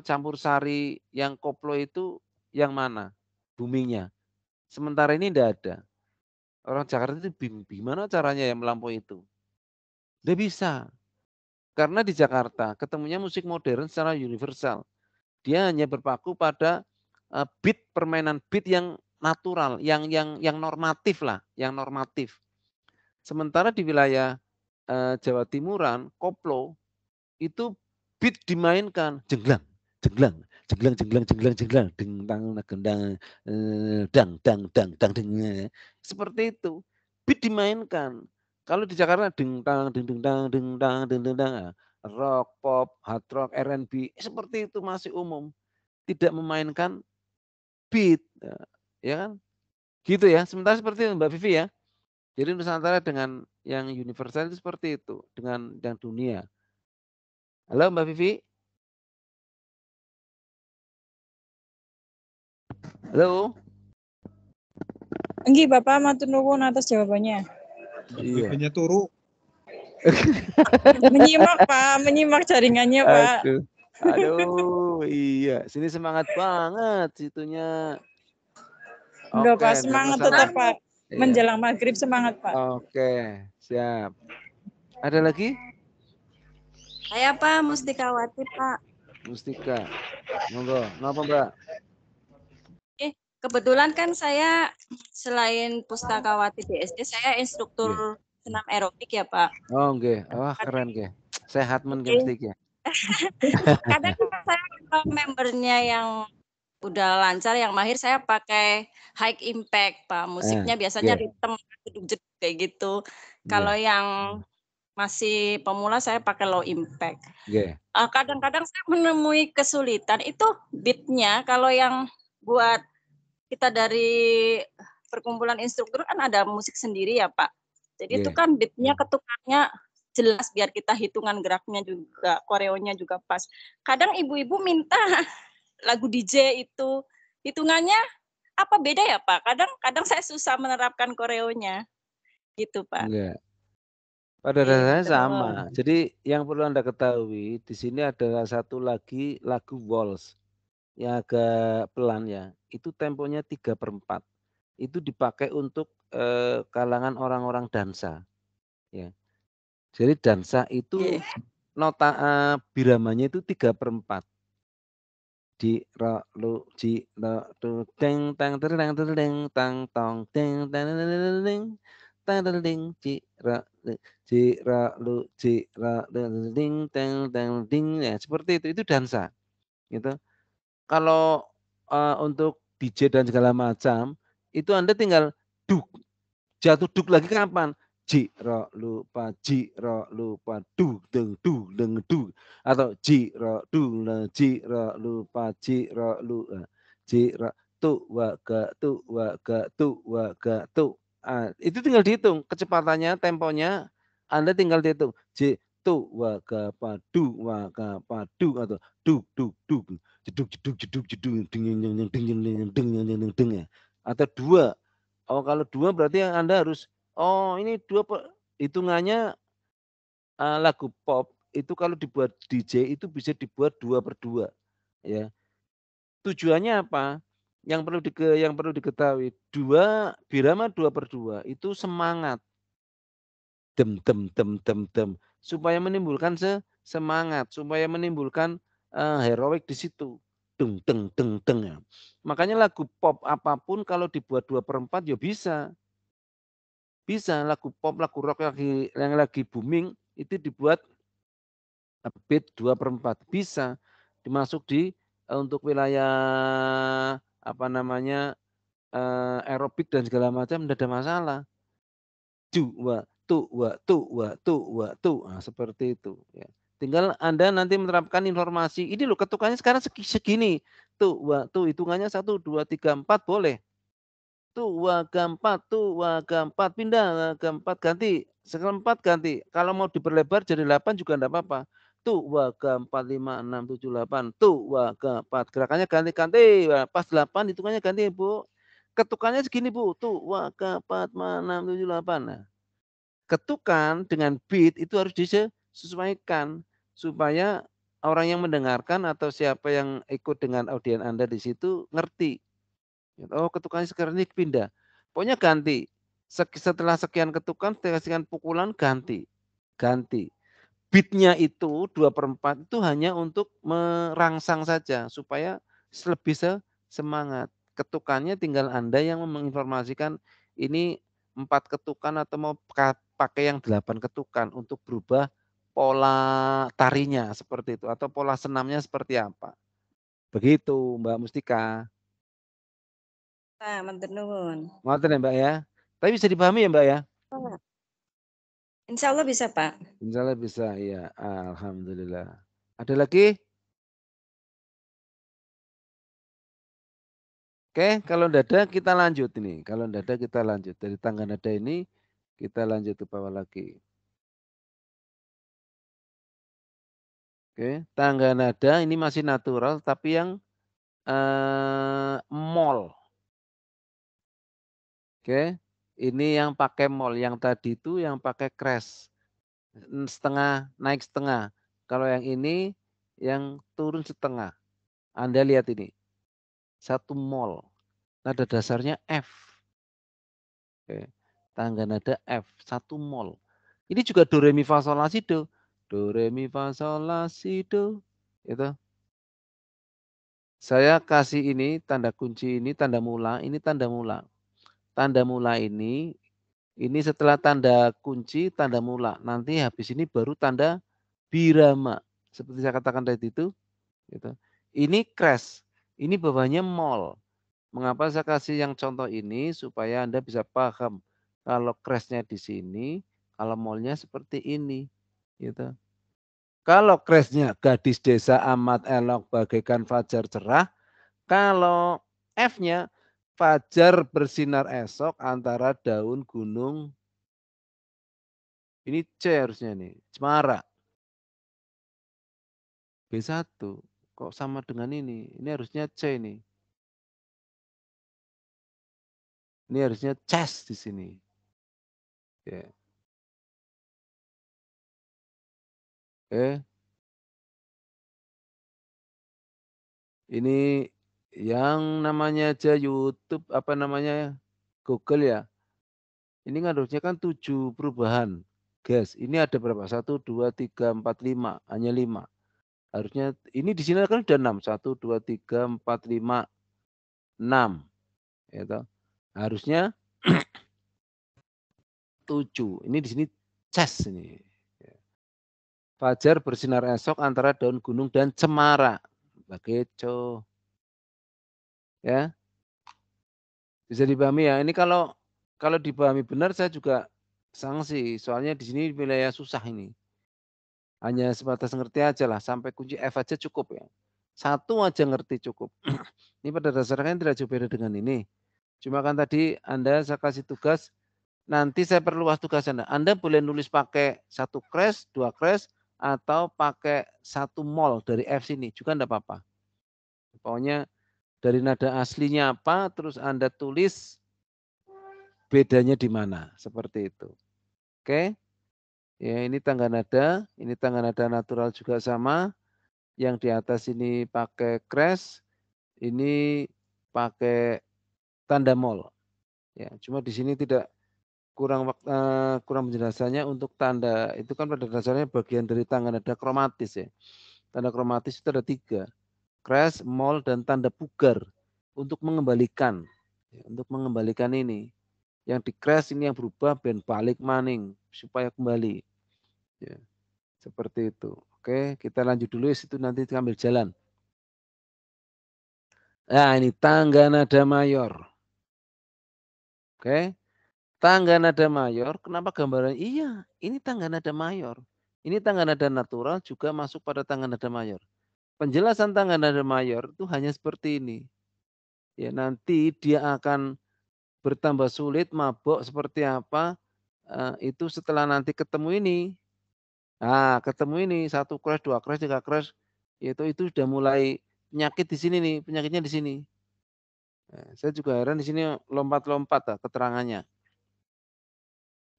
campur sari yang koplo itu yang mana boomingnya? Sementara ini tidak ada. Orang Jakarta itu bingung gimana caranya yang melampaui itu. Tidak bisa. Karena di Jakarta ketemunya musik modern secara universal. Dia hanya berpaku pada beat, permainan beat yang natural, yang normatif lah, yang normatif. Sementara di wilayah Jawa Timuran, koplo itu beat dimainkan jenglang, jenglang, jenglang, jenglang, jenglang, jenglang, deng gendang, dang, dang, dang, dang, deng. Seperti itu. Beat dimainkan. Kalau di Jakarta deng dang, deng deng dang, deng dang, deng deng dang, rock, pop, hard rock, R&B, seperti itu masih umum. Tidak memainkan beat, ya kan? Gitu ya. Sementara seperti itu Mbak Vivi ya. Jadi Nusantara dengan yang universal itu seperti itu, dengan yang dunia. Halo Mbak Vivi. Halo.
Enggih, Bapak matur nuwun atas jawabannya.
Iya.
Vivinya turu.
Menyimak, Pak, menyimak jaringannya, Pak.
Aduh, iya. Sini semangat banget situnya.
Enggak,
Oke,
Pak, semangat tetap, Pak.
Iya.
Menjelang maghrib semangat, Pak.
Oke, siap. Ada lagi?
Saya Pak, Mustikawati Pak.
Mustika. Monggo. Kenapa Mbak?
Kebetulan kan saya selain Pustakawati BSD, saya instruktur senam aerobik ya Pak.
Oh, nggih. Wah, keren nggih. Sehat men Mustika.
Kadang saya kalau membernya yang udah lancar, yang mahir, saya pakai high impact Pak. Musiknya biasanya ritme jeduk-jeduk kayak gitu. Kalau yang masih pemula saya pakai low impact. Kadang-kadang saya menemui kesulitan itu beatnya. Kalau yang buat kita dari perkumpulan instruktur kan ada musik sendiri ya Pak. Jadi itu kan beatnya, ketukannya jelas biar kita hitungan geraknya juga, koreonya juga pas. Kadang ibu-ibu minta lagu DJ itu hitungannya apa beda ya Pak? Kadang saya susah menerapkan koreonya. Gitu Pak.
Enggak. Pada dasarnya sama. Jadi yang perlu Anda ketahui di sini ada satu lagi lagu waltz yang agak pelan ya. Itu temponya 3/4. Itu dipakai untuk kalangan orang-orang dansa. Ya. Jadi dansa itu nota biramanya itu 3/4. Di ra lu ci ra tu teng tang tereng tereng tang tong teng tang ding tang ding ci ra lu ci ra ding teng teng ding ya seperti itu dansa gitu. Kalau untuk DJ dan segala macam itu Anda tinggal duk jatuh duk lagi kapan? Ji ro lu pa ji ro lu pa du deng du atau ji ro du le ji ro lu pa ji ro lu ji ro tu wa ga tu wa ga tu wa ga tu. Itu tinggal dihitung kecepatannya, temponya Anda tinggal dihitung. Ji tu wa ga pa du wa ga pa du atau du jeduk jeduk jeduk jeduk ding ya. Atau 2. Oh kalau 2 berarti yang Anda harus ini 2 hitungannya lagu pop itu kalau dibuat DJ itu bisa dibuat 2/2 ya. Tujuannya apa? Yang perlu diketahui, birama 2/2 itu semangat. Dem dem dem dem dem supaya menimbulkan semangat, supaya menimbulkan heroik di situ. Deng deng deng deng ya. Makanya lagu pop apapun kalau dibuat 2/4 ya bisa. Bisa lagu pop, lagu rock yang lagi booming itu dibuat beat 2/4 bisa dimasuk di untuk wilayah apa namanya aerobik dan segala macam tidak ada masalah. Dua, tua, tua, tua, tua, nah, seperti itu. Ya. Tinggal Anda nanti menerapkan informasi. Ini loh ketukannya sekarang segini. Tua, tuh hitungannya 1, 2, 3, 4 boleh. Tua, keempat, pindah ke 4 ganti. Sekarang 4 ganti. Kalau mau diperlebar jadi 8 juga enggak apa-apa. Tua, keempat, 5, 6, 7, 8. Tua, keempat. Gerakannya ganti-ganti. Pas 8 hitungannya ganti, Bu. Ketukannya segini, Bu. Tua, keempat, 6, 7, 8. Nah, ketukan dengan beat itu harus disesuaikan supaya orang yang mendengarkan atau siapa yang ikut dengan audiens Anda di situ ngerti. Oh, ketukannya sekarang ini pindah. Pokoknya ganti. Setelah sekian ketukan, sekian pukulan ganti. Ganti. Beatnya itu 2/4 itu hanya untuk merangsang saja supaya lebih semangat. Ketukannya tinggal Anda yang menginformasikan ini 4 ketukan atau mau pakai yang 8 ketukan untuk berubah pola tarinya seperti itu atau pola senamnya seperti apa. Begitu Mbak Mustika.
Pak, matur nuwun.
Ngoten ya Mbak ya. Tapi bisa dipahami ya Mbak ya?
Insya Allah bisa Pak.
Insya Allah bisa, iya. Alhamdulillah. Ada lagi? Oke, kalau tidak ada kita lanjut ini. Kalau tidak ada kita lanjut. Dari tangga nada ini kita lanjut ke bawah lagi. Oke, tangga nada ini masih natural tapi yang mol. Oke, ini yang pakai mol. Yang tadi itu yang pakai crash. Setengah, naik setengah. Kalau yang ini yang turun setengah. Anda lihat ini. 1 mol. Nada dasarnya F. Oke. Tangga nada F. 1 mol. Ini juga do, re, mi, fa, sol, la, si, do. Do, re, mi, fa, sol, la, si, do. Itu. Saya kasih ini tanda kunci ini tanda mula. Ini tanda mula. Tanda mula ini setelah tanda kunci, tanda mula. Nanti habis ini baru tanda birama. Seperti saya katakan tadi itu. Gitu. Ini crash. Ini bawahnya mol. Mengapa saya kasih yang contoh ini? Supaya Anda bisa paham. Kalau crashnya di sini, kalau molnya seperti ini. Gitu. Kalau crashnya gadis desa amat elok bagaikan fajar cerah. Kalau F-nya fajar bersinar esok antara daun gunung. Ini C harusnya nih, cemara. B1. Kok sama dengan ini? Ini harusnya C ini. Ini harusnya ces di sini. Ya. Oke. Ini yang namanya aja YouTube apa namanya Google ya. Ini harusnya kan 7 perubahan. Guys, ini ada berapa? 1, 2, 3, 4, 5. Hanya 5. Harusnya ini di sini kan sudah 6. 1, 2, 3, 4, 5, 6. Ya toh. Harusnya 7. Ini di sini ces ini. Fajar bersinar esok antara daun gunung dan cemara. Begitu. Ya. Bisa dipahami ya. Ini kalau dipahami benar saya juga sanksi. Soalnya di sini wilayah susah ini. Hanya sebatas ngerti aja lah. Sampai kunci F aja cukup ya. 1 aja ngerti cukup. Ini pada dasarnya tidak jauh beda dengan ini. Cuma kan tadi saya kasih tugas. Nanti saya perluas tugas Anda. Anda boleh nulis pakai 1 crash, 2 crash. Atau pakai 1 mol dari F sini. Juga enggak apa-apa. Pokoknya dari nada aslinya apa. Terus Anda tulis bedanya di mana. Seperti itu. Oke. Ya, ini tangga nada natural juga sama. Yang di atas ini pakai crash, ini pakai tanda mol. Ya, cuma di sini tidak kurang penjelasannya untuk tanda. Itu kan pada dasarnya bagian dari tangga nada kromatis ya. Tanda kromatis itu ada 3. Crash, mol, dan tanda pugar untuk mengembalikan. Ya, untuk mengembalikan ini. yang di crash ini yang berubah ben balik maning supaya kembali. Ya, seperti itu. Oke, kita lanjut dulu situ nanti sambil jalan. Nah, ini tangga nada mayor. Oke. Tangga nada mayor, kenapa gambaran? Iya, ini tangga nada mayor. Ini tangga nada natural juga masuk pada tangga nada mayor. Penjelasan tangga nada mayor itu hanya seperti ini. Ya, nanti dia akan bertambah sulit, mabok seperti apa, itu setelah nanti ketemu ini. Nah, ketemu ini, 1 crash, 2 crash, 3 crash, itu sudah mulai penyakit di sini nih, penyakitnya di sini. Nah, saya juga heran di sini lompat-lompat keterangannya.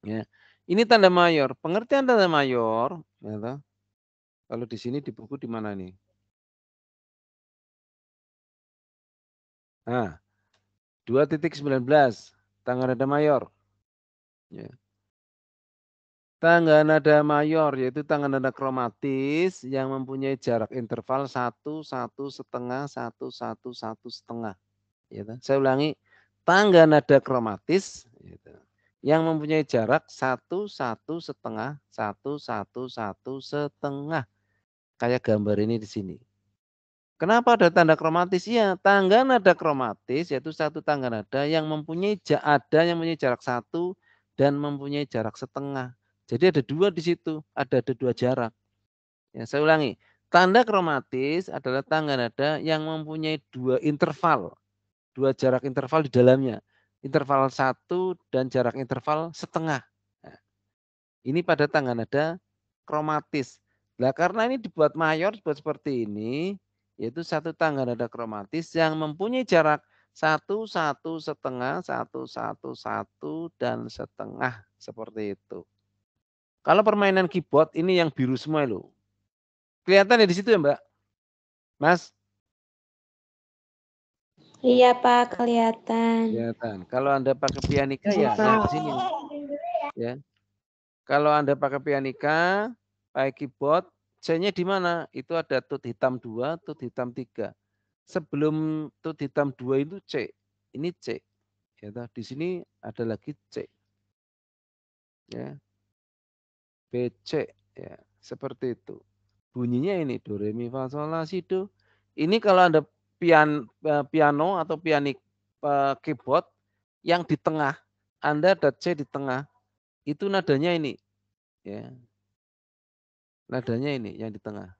Ya. Ini tanda mayor. Pengertian tanda mayor, ya, kalau di sini di buku di mana nih? Nah, 2.19 tangga nada mayor. Ya. Tangga nada mayor yaitu tangga nada kromatis yang mempunyai jarak interval 1, 1,5, 1, 1, 1,5. Ya, saya ulangi, tangga nada kromatis gitu, yang mempunyai jarak 1, 1,5, 1, 1, 1,5. Kayak gambar ini di sini. Kenapa ada tanda kromatis? Ya, tangga nada kromatis yaitu satu tangga nada yang mempunyai jarak 1 dan mempunyai jarak setengah. Jadi ada 2 di situ, ada 2 jarak. Ya, saya ulangi, tanda kromatis adalah tangga nada yang mempunyai 2 interval, 2 jarak interval di dalamnya. Interval 1 dan jarak interval setengah. Nah, ini pada tangga nada kromatis. Nah, karena ini dibuat mayor, dibuat seperti ini, yaitu satu tangga nada kromatis yang mempunyai jarak 1, 1,5, 1, 1, 1, dan setengah. Seperti itu. Kalau permainan keyboard, ini yang biru semua loh. Kelihatan ya di situ ya Mbak? Mas?
Iya Pak, kelihatan.
Kelihatan. Kalau Anda pakai pianika ya yang di sini. Ya. Kalau Anda pakai pianika, pakai keyboard, C-nya di mana? Itu ada tut hitam 2, tut hitam 3. Sebelum tut hitam 2 itu C. Ini C. Ya, di sini ada lagi C. Ya. B, C. Ya, seperti itu. Bunyinya ini do re mi fa sol la si do. Ini kalau Anda piano atau keyboard yang di tengah, Anda ada C di tengah, itu nadanya ini. Ya. Nadanya ini yang di tengah.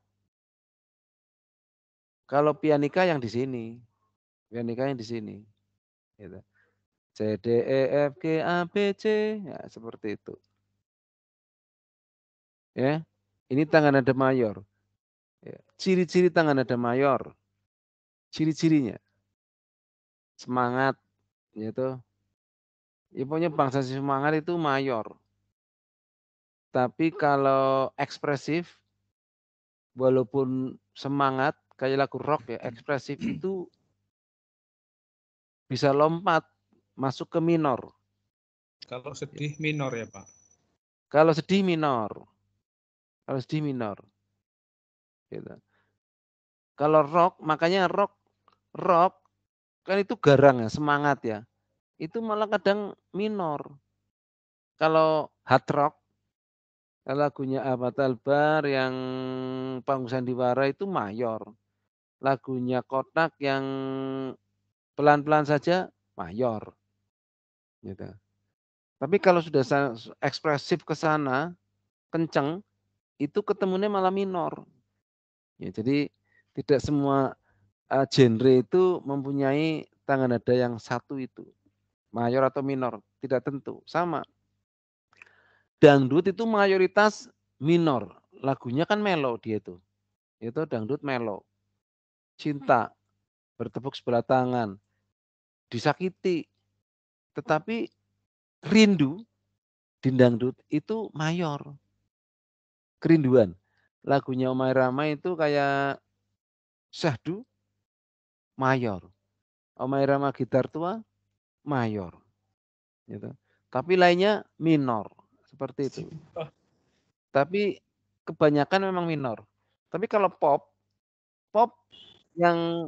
Kalau pianika yang di sini. Pianika yang di sini. Gitu. C, D, E, F, G, A, B, C. Ya, seperti itu. Ya. Ini tangga nada mayor. Ya. Ciri-ciri tangga nada mayor. Ciri-cirinya. Semangat. Gitu. Ya, pokoknya bangsa semangat itu mayor. Tapi kalau ekspresif, walaupun semangat, kayak lagu rock ya, ekspresif itu bisa lompat masuk ke minor.
Kalau sedih minor ya Pak?
Kalau sedih minor. Kalau sedih minor. Gitu. Kalau rock, makanya rock kan itu garang ya, semangat ya. Itu malah kadang minor. Kalau hard rock, lagunya Ahmad Albar yang Panggung Sandiwara itu mayor. Lagunya Kotak yang pelan-pelan saja mayor. Gitu. Tapi kalau sudah ekspresif ke sana, kenceng, itu ketemunya malah minor. Ya, jadi tidak semua genre itu mempunyai tangga nada yang satu itu. Mayor atau minor, tidak tentu. Sama. Dangdut itu mayoritas minor. Lagunya kan melo dia itu. Itu dangdut melo. Cinta, bertepuk sebelah tangan, disakiti. Tetapi rindu di dangdut itu mayor. Kerinduan. Lagunya Omai Rama itu kayak syahdu, mayor. Omai Rama gitar tua, mayor. Gitu. Tapi lainnya minor. Seperti itu. Tapi kebanyakan memang minor. Tapi kalau pop yang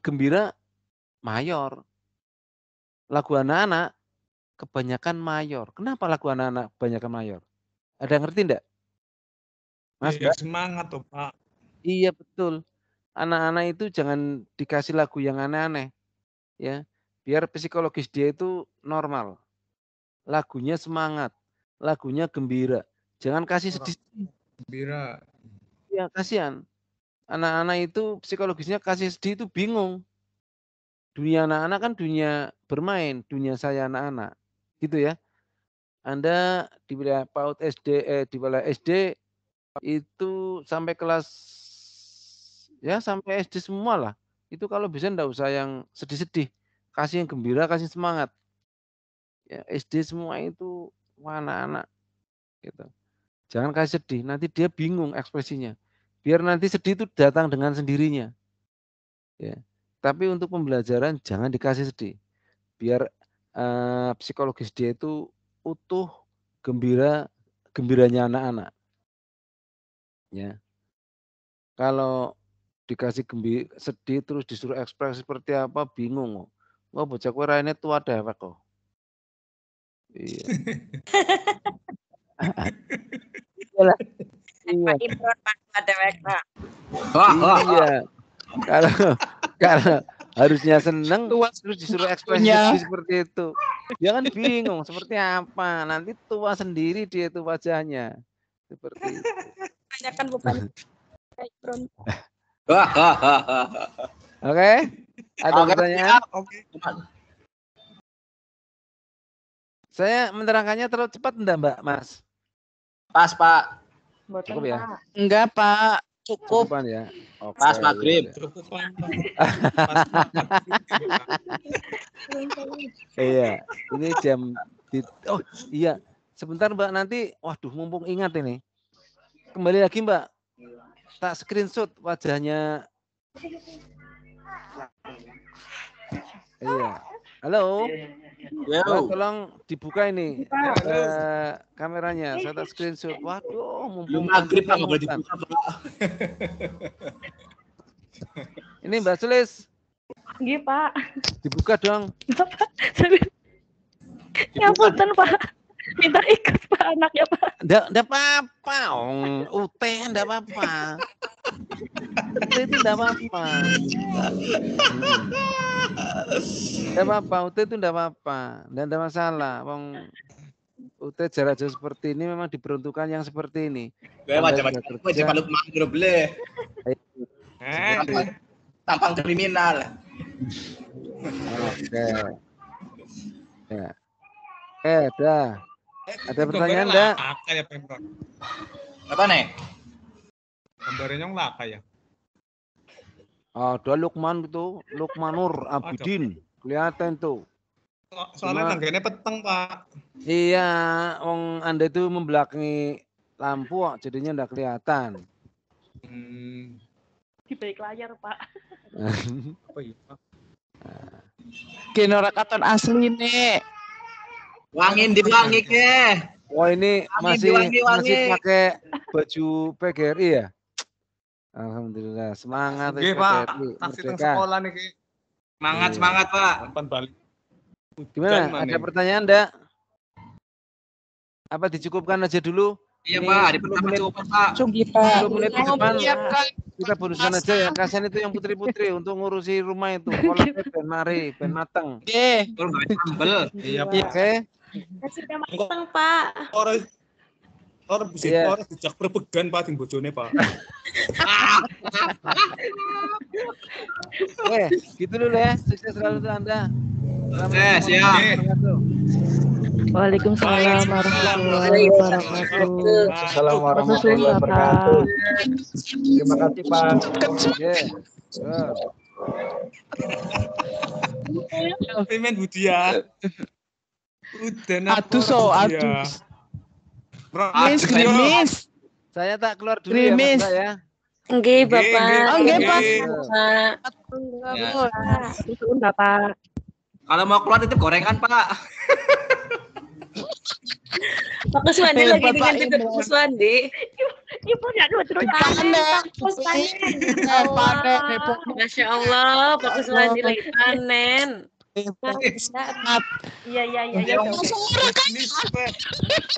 gembira mayor. lagu anak-anak kebanyakan mayor. Kenapa lagu anak-anak kebanyakan mayor? Ada yang ngerti enggak? Mas,
Iya, semangat tuh, Pak.
Iya betul. Anak-anak itu jangan dikasih lagu yang aneh-aneh, ya. Biar psikologis dia itu normal. Lagunya semangat, lagunya gembira. Jangan kasih sedih.
Gembira.
Ya, kasihan. Anak-anak itu psikologisnya kasih sedih itu bingung. Dunia anak-anak kan dunia bermain, dunia saya anak-anak. Gitu ya. Anda di wilayah PAUD SD, di wilayah SD itu sampai kelas ya sampai SD semua lah. Itu kalau bisa enggak usah yang sedih-sedih. Kasih yang gembira, kasih semangat. Ya, SD semua itu anak-anak gitu. Jangan kasih sedih, nanti dia bingung ekspresinya. Biar nanti sedih itu datang dengan sendirinya. Ya. Tapi untuk pembelajaran jangan dikasih sedih. Biar psikologis dia itu utuh, gembiranya anak-anak. Ya. Kalau dikasih sedih terus disuruh ekspresi seperti apa bingung. Wah bocah kowe raine tua dewek kok. Iya. Iyalah. Iya.
Pak Imron Pak dewek, Pak.
Iya. Kalau harusnya seneng terus disuruh ekspresi seperti itu. Dia kan bingung seperti apa. Nanti tua sendiri dia itu wajahnya. Seperti itu.
Tanyakan bukan Pak Imron.
Oke. Ada pertanyaan?
Oke.
Saya menerangkannya terlalu cepat enggak, Mbak, Mas?
Pas, Pak.
Cukup ya?
Enggak, Pak. Cukup.
Cukupan ya. Oke,
Pas maghrib.
Cukupan.
Iya, ini jam oh iya, sebentar Mbak nanti, waduh mumpung ingat ini. Kembali lagi Mbak, tak screenshot wajahnya. Iya, halo. Mbak, tolong dibuka ini kameranya, saya tak screenshot. Waduh, mumpung
maghrib Pak, nggak boleh dibuka Pak.
Ini Mbak Sulis.
Nggih, Pak.
Dibuka dong.
Ngapunten, Pak. Minta ikat Pak anaknya, Pak.
Enggak apa-apa. UT enggak apa-apa. UT itu enggak apa-apa. Enggak apa-apa, UT itu enggak apa-apa. Enggak ada masalah. Wong UT jarak jauh seperti ini memang diperuntukkan yang seperti ini.
Gue macam-macam Pak Lukman boleh. Tampang kriminal.
Oke. Ya. Dah. Ada pertanyaan enggak?
Kayak Pemkot.
Apa nih?
Gambarnya laka ya.
Ada Lukman itu, Lukmanur Abidin. Kelihatan tuh.
Soalnya tangganya peteng, Pak.
Iya, wong Anda itu membelakangi lampu jadinya enggak kelihatan.
Di balik layar, Pak.
Apa ya, Pak?
Genora katon asli nih.
Wangin diwangi ke.
Wah ini masih pakai baju PGRI ya? Alhamdulillah semangat.
Oke Pak, taksi sekolah nih.
Semangat Pak.
Kapan balik?
Gimana? Ada pertanyaan enggak? Apa dicukupkan aja dulu?
Iya Pak, di pertama cukup Pak.
Cukup Pak.
10 menit ke depan kita bonusan aja ya. Kasihan itu yang putri-putri untuk ngurusi rumah itu. Kalau ben mari, ben mateng.
Oke.
Iya Pak.
Oke.
Masih udah mateng, Pak.
Orang bisa orang dijak perpegan Pak ting bojone Pak.
Oke, gitu dulu ya. Sukses selalu untuk Anda.
Oke, siap.
Waalaikumsalam warahmatullahi wabarakatuh.
Assalamualaikum warahmatullahi wabarakatuh. Terima kasih Pak.
Pimen Budia. Udah
Gerimis.
Saya tak keluar dulu ya Mas ya.
Nggih, Bapak.
Nggih, Pak.
Itu Bapak.
Kalau mau keluar itu gorengan Pak.
Pak Kuswandi lagi dengan tidak Pak Kuswandi.
Ibu ya dua terus
Masya Allah, Pak Kuswandi lagi panen. Iya.
Bisnis Pak.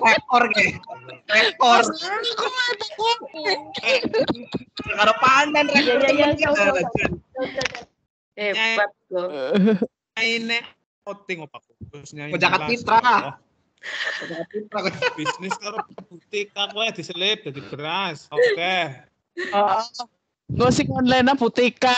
Rekor ke. Rekor. Karo panen rekor temen kita.
Hebat loh.
Ini outing opak.
Jakarta Mitra.
Bisnis karo butik aku ya diselip jadi beras. Oke.
Gosip online Butika.